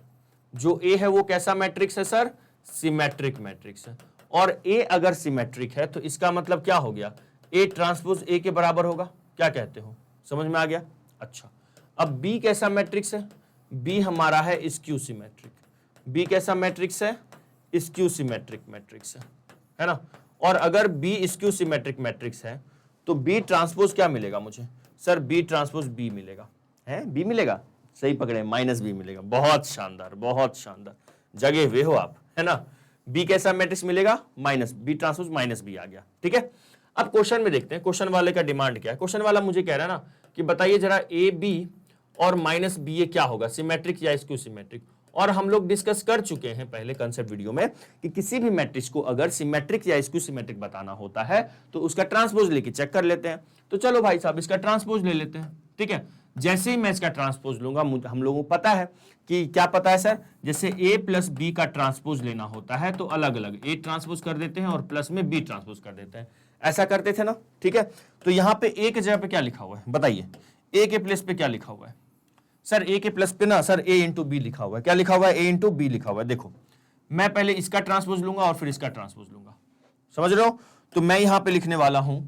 जो ए है वो कैसा मैट्रिक्स है सर, सिमेट्रिक मैट्रिक्स है, और ए अगर सिमेट्रिक है तो इसका मतलब क्या हो गया, ए ट्रांसपोज ए के बराबर होगा, क्या कहते हो, समझ में आ गया। अच्छा, अब बी कैसा मैट्रिक्स है, बी हमारा है स्क्यू सिमेट्रिक, बी कैसा मैट्रिक्स है, स्क्यू सिमेट्रिक मैट्रिक्स है ना, और अगर बी स्क्यू सिमेट्रिक मैट्रिक्स है तो बी ट्रांसपोज क्या मिलेगा मुझे, सर बी ट्रांसपोज बी मिलेगा, है बी मिलेगा, सही पकड़े, माइनस बी मिलेगा, बहुत शानदार, बहुत शानदार, जगे हुए हो आप, है ना। बी कैसा मैट्रिक्स मिलेगा, minus B transpose minus B आ गया, ठीक है। अब क्वेश्चन में देखते हैं, क्वेश्चन वाले का डिमांड क्या है। क्वेश्चन वाला मुझे कह रहा है ना कि बताइए जरा ए बी और माइनस बी ए क्या होगा, सिमेट्रिक या स्क्यू सिमेट्रिक, और हम लोग डिस्कस कर चुके हैं पहले कंसेप्ट वीडियो में कि किसी भी मैट्रिक्स को अगर सिमेट्रिक या स्क्यू सिमेट्रिक बताना होता है तो उसका ट्रांसपोज लेके चेक कर लेते हैं। तो चलो भाई साहब इसका ट्रांसपोज ले लेते हैं, ठीक है। जैसे ही मैं इसका ट्रांसपोज लूंगा, हम लोगों को पता है कि क्या पता है सर, जैसे a प्लस बी का ट्रांसपोज लेना होता है तो अलग अलग a ट्रांसपोज कर देते हैं और प्लस में b ट्रांसपोज कर देते हैं, ऐसा करते थे ना, ठीक है। तो यहाँ पे a के जगह पे क्या लिखा हुआ है बताइए, a के प्लस पे क्या लिखा हुआ है सर, a के प्लस पे ना सर a इंटू बी लिखा हुआ है, क्या लिखा हुआ है, a इंटू बी लिखा हुआ है। देखो मैं पहले इसका ट्रांसपोज लूंगा और फिर इसका ट्रांसपोज लूंगा, समझ रहे हो। तो मैं यहाँ पे लिखने वाला हूं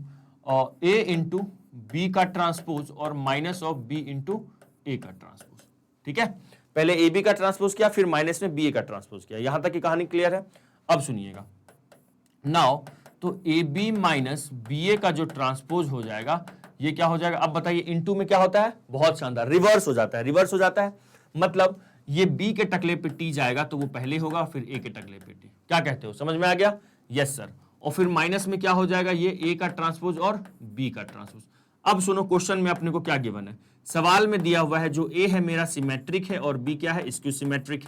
a इंटू बी का ट्रांसपोज और माइनस ऑफ बी इंटू ए का ट्रांसपोज, ठीक है। पहले ए बी का ट्रांसपोज किया, फिर माइनस में बी ए का ट्रांसपोज किया, यहां तक की कहानी क्लियर है। अब सुनिएगा नाउ, तो ए बी माइनस बी ए का जो ट्रांसपोज हो जाएगा ये क्या हो जाएगा, अब बताइए इनटू में क्या होता है, बहुत शानदार, रिवर्स हो जाता है, रिवर्स हो जाता है, मतलब ये बी के टकले पे टी जाएगा तो वो पहले होगा, फिर ए के टकले पे टी, क्या कहते हो, समझ में आ गया, यस सर। और फिर माइनस में क्या हो जाएगा, ये ए का ट्रांसपोज और बी का ट्रांसपोज। अब सुनो क्वेश्चन में अपने को क्या गिवन है, सवाल में दिया हुआ है जो ए है मेरा सिमेट्रिक है और बी क्या है, स्क्यू सिमेट्रिक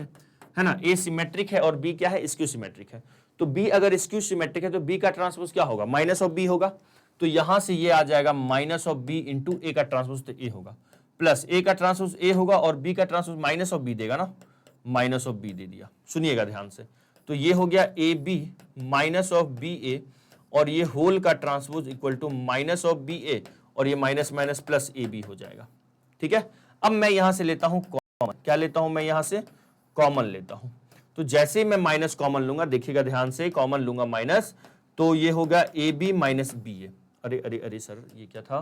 है ना, ए सिमेट्रिक है और बी क्या है, स्क्यू सिमेट्रिक है। तो बी अगर स्क्यू सिमेट्रिक है तो बी का ट्रांसपोज क्या होगा, माइनस ऑफ बी होगा, तो यहां से ये आ जाएगा माइनस ऑफ बी इंटू ए का ट्रांसपोज, तो ए होगा, प्लस ए का ट्रांसपोज ए होगा और बी का ट्रांसपोज माइनस ऑफ बी देगा ना, माइनस ऑफ बी दे दिया, सुनिएगा ध्यान से। तो ये हो गया A B minus of B A, और ये होल का transpose equal to minus of B A, और ये minus minus plus A B हो जाएगा, ठीक है। अब मैं यहां से लेता हूं कॉमन, क्या लेता हूं मैं यहां से, कॉमन लेता हूं। तो जैसे ही मैं माइनस कॉमन लूंगा, देखिएगा ध्यान से, कॉमन लूंगा माइनस, तो ये होगा ए बी माइनस बी ए, अरे अरे अरे सर ये क्या था,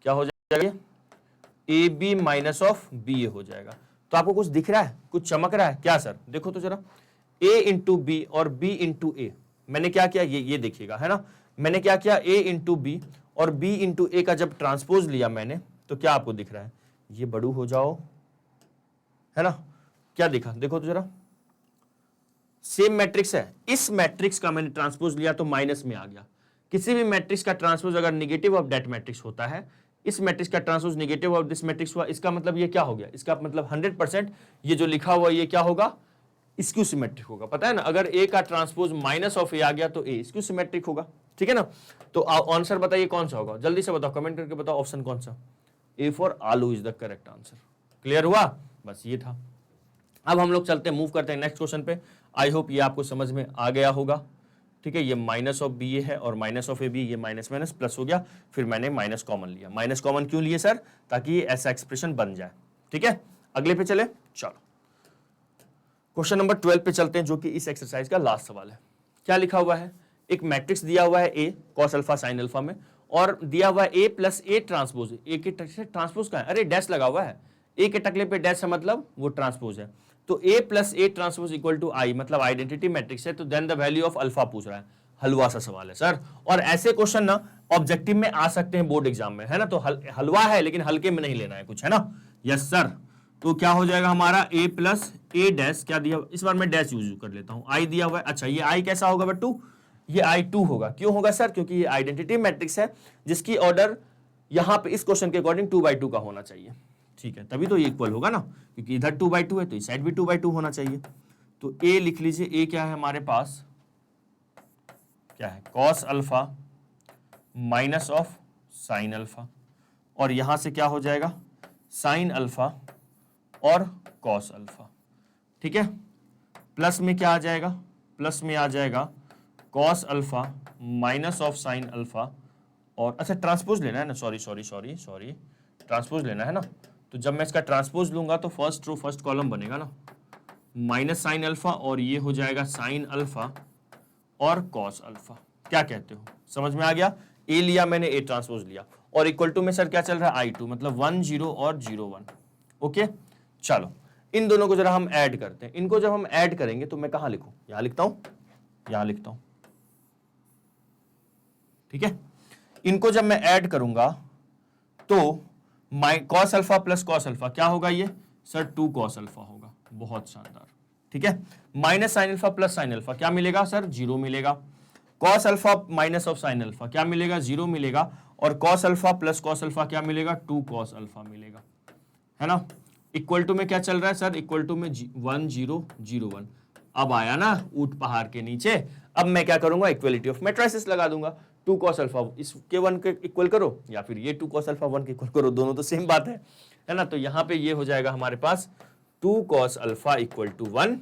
क्या हो जाएगा, A B minus of B A हो जाएगा। तो आपको कुछ दिख रहा है, कुछ चमक रहा है क्या सर, देखो तो जरा, a इंटू बी और b इंटू ए, मैंने क्या किया, ये देखिएगा, है ना, मैंने क्या किया, a इंटू बी और b इंटू ए का जब ट्रांसपोज लिया मैंने, तो क्या आपको दिख रहा है, ये बड़ू हो जाओ, है ना, क्या दिखा, देखो तो जरा, सेम मैट्रिक्स है, इस मैट्रिक्स का मैंने ट्रांसपोज लिया तो माइनस में आ गया। किसी भी मैट्रिक्स का ट्रांसपोज अगर निगेटिव ऑफ दैट मैट्रिक्स होता है, इस मैट्रिक्स का transpose negative of this matrix हुआ, इसका मतलब ये क्या हो गया, इसका मतलब 100% ये जो लिखा हुआ ये क्या होगा, स्क्यू सिमेट्रिक होगा, पता है ना, अगर ए का ट्रांसपोज माइनस ऑफ ए आ गया तो ए स्क्यू सिमेट्रिक होगा, ठीक है ना। तो आंसर बताइए कौन सा होगा, जल्दी से बताओ, कमेंट करके बताओ ऑप्शन कौन सा, ए फॉर आलू is the correct answer. Clear हुआ, बस ये था। अब हम लोग चलते हैं, मूव करते हैं नेक्स्ट क्वेश्चन पे। आई होप ये आपको समझ में आ गया होगा ठीक है, ये माइनस ऑफ बी ए है और माइनस ऑफ ए बी, ये माइनस माइनस प्लस हो गया, फिर मैंने माइनस कॉमन लिया। माइनस कॉमन क्यों लिए सर? ताकि ऐसा एक्सप्रेशन बन जाए। ठीक है, अगले पे चले, चलो क्वेश्चन नंबर 12 पे चलते हैं, जो कि इस एक्सरसाइज का लास्ट सवाल है। क्या लिखा हुआ है? एक मैट्रिक्स दिया हुआ है ए कॉस अल्फा साइन अल्फा में, और दिया हुआ है ए प्लस ए ट्रांसपोज। ए के ट्रांसपोज का है, अरे डैश लगा हुआ है, ए के टकले पे डैश है मतलब वो ट्रांसपोज है। तो A plus A transpose equal to I, मतलब आइडेंटिटी मैट्रिक्स है। तो then the value of alpha पूछ रहा है। हलवा सा सवाल है सर, और ऐसे क्वेश्चन ना ऑब्जेक्टिव में आ सकते हैं बोर्ड एग्जाम में, है ना। तो हलवा है लेकिन हल्के में नहीं लेना है कुछ, है ना। Yes sir. तो क्या हो जाएगा हमारा a प्लस ए डैश, क्या दिया, इस बार मैं डैश यूज कर लेता हूं, आई दिया हुआ है। अच्छा, ये आई कैसा होगा बट्टू? ये I2 होगा। क्यों होगा सर? क्योंकि ये आइडेंटिटी मैट्रिक्स है जिसकी ऑर्डर यहां पे इस क्वेश्चन के अकॉर्डिंग 2/2 का होना चाहिए। ठीक है, तभी तो ये इक्वल होगा ना, क्योंकि इधर 2/2 है तो इस साइड भी 2/2 होना चाहिए। तो a लिख लीजिए, a क्या है हमारे पास, क्या है, cos alpha minus of sine alpha, और यहां से क्या हो जाएगा, साइन अल्फा और कॉस अल्फा। ठीक है, प्लस में क्या आ जाएगा, प्लस में आ जाएगा cos alpha minus of sine alpha, और अच्छा ट्रांसपोज लेना है ना, सॉरी ट्रांसपोज लेना है ना। तो जब मैं इसका ट्रांसपोज लूंगा तो फर्स्ट रो फर्स्ट कॉलम बनेगा ना, माइनस साइन अल्फा, और ये हो जाएगा साइन अल्फा और कॉस अल्फा। क्या कहते हो, समझ में आ गया? ए लिया मैंने, ए ट्रांसपोज लिया, और इक्वल टू में सर क्या चल रहा है, I2, मतलब 1 0 और 0 1। ओके, चलो इन दोनों को जरा हम ऐड करते हैं। इनको जब हम ऐड करेंगे तो मैं कहां लिखूं, यहां लिखता हूं, यहां लिखता हूं। ठीक है, इनको जब मैं ऐड करूंगा तो cos alpha plus cos alpha क्या होगा, ये सर 2 कॉस अल्फा होगा। बहुत शानदार। ठीक है, minus sine alpha plus sine alpha क्या मिलेगा सर, 0 मिलेगा। Cos alpha minus of sine alpha क्या मिलेगा, 0 मिलेगा। और cos alpha plus cos alpha क्या मिलेगा, 2 कॉस अल्फा मिलेगा, है ना। इक्वल टू में क्या चल रहा है सर, इक्वल टू में 1 0 0 1। अब आया ना ऊंट पहाड़ के नीचे। अब मैं क्या करूंगा, इक्वलिटी ऑफ मैट्रिसेस लगा दूंगा। 2 cos अल्फा इसके 1 के इक्वल करो, या फिर ये 2 cos अल्फा 1 के इक्वल करो, दोनों तो सेम बात है ना। तो यहां पे ये हो जाएगा हमारे पास 2 cos अल्फा इक्वल टू 1।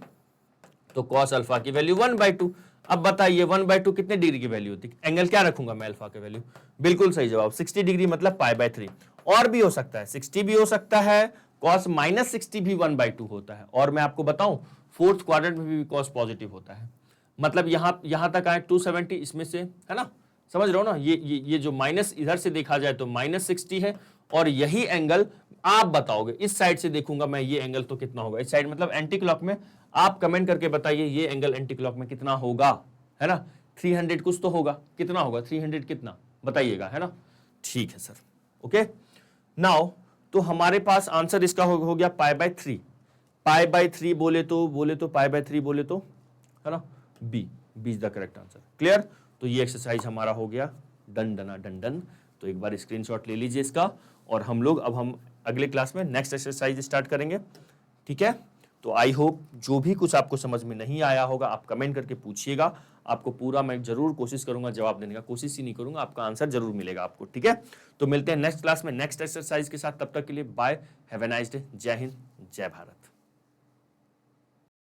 तो cos अल्फा की वैल्यू 1/2। अब बताइए 1/2 कितने डिग्री की वैल्यू होती है? एंगल क्या रखूंगा मैं अल्फा की वैल्यू? बिल्कुल सही जवाब, 60 डिग्री, मतलब π/3। और भी हो सकता है, 60 भी हो सकता है, cos -60 भी 1/2 होता है। और मैं आपको बताऊं, फोर्थ क्वाड्रेंट में भी cos पॉजिटिव होता है। मतलब यहां तक आए 270, इसमें से, है ना, समझ रहे हो ना। ये जो माइनस इधर से देखा जाए तो -60 है, और यही एंगल आप बताओगे इस साइड से देखूंगा मैं, ये एंगल तो कितना होगा इस साइड, मतलब एंटी क्लॉक में। आप कमेंट करके बताइए ये एंगल एंटी क्लॉक में कितना होगा, है ना। 300 कुछ तो होगा, कितना होगा 300 कितना, बताइएगा, है ना। ठीक है सर, ओके। नाउ तो हमारे पास आंसर इसका हो गया π/3। π/3 बोले तो π/3 बोले तो, है ना, B is the correct answer. Clear? तो ये एक्सरसाइज हमारा हो गया डन डना डन डन। तो एक बार स्क्रीनशॉट ले लीजिए इसका, और हम लोग अब हम अगले क्लास में नेक्स्ट एक्सरसाइज स्टार्ट करेंगे। ठीक है, तो आई होप जो भी कुछ आपको समझ में नहीं आया होगा आप कमेंट करके पूछिएगा, आपको पूरा मैं जरूर कोशिश करूंगा जवाब देने का, कोशिश ही नहीं करूंगा, आपका आंसर जरूर मिलेगा आपको। ठीक है, तो मिलते हैं नेक्स्ट क्लास में नेक्स्ट एक्सरसाइज के साथ। तब तक के लिए bye, have a nice day, जय हिंद, जय भारत।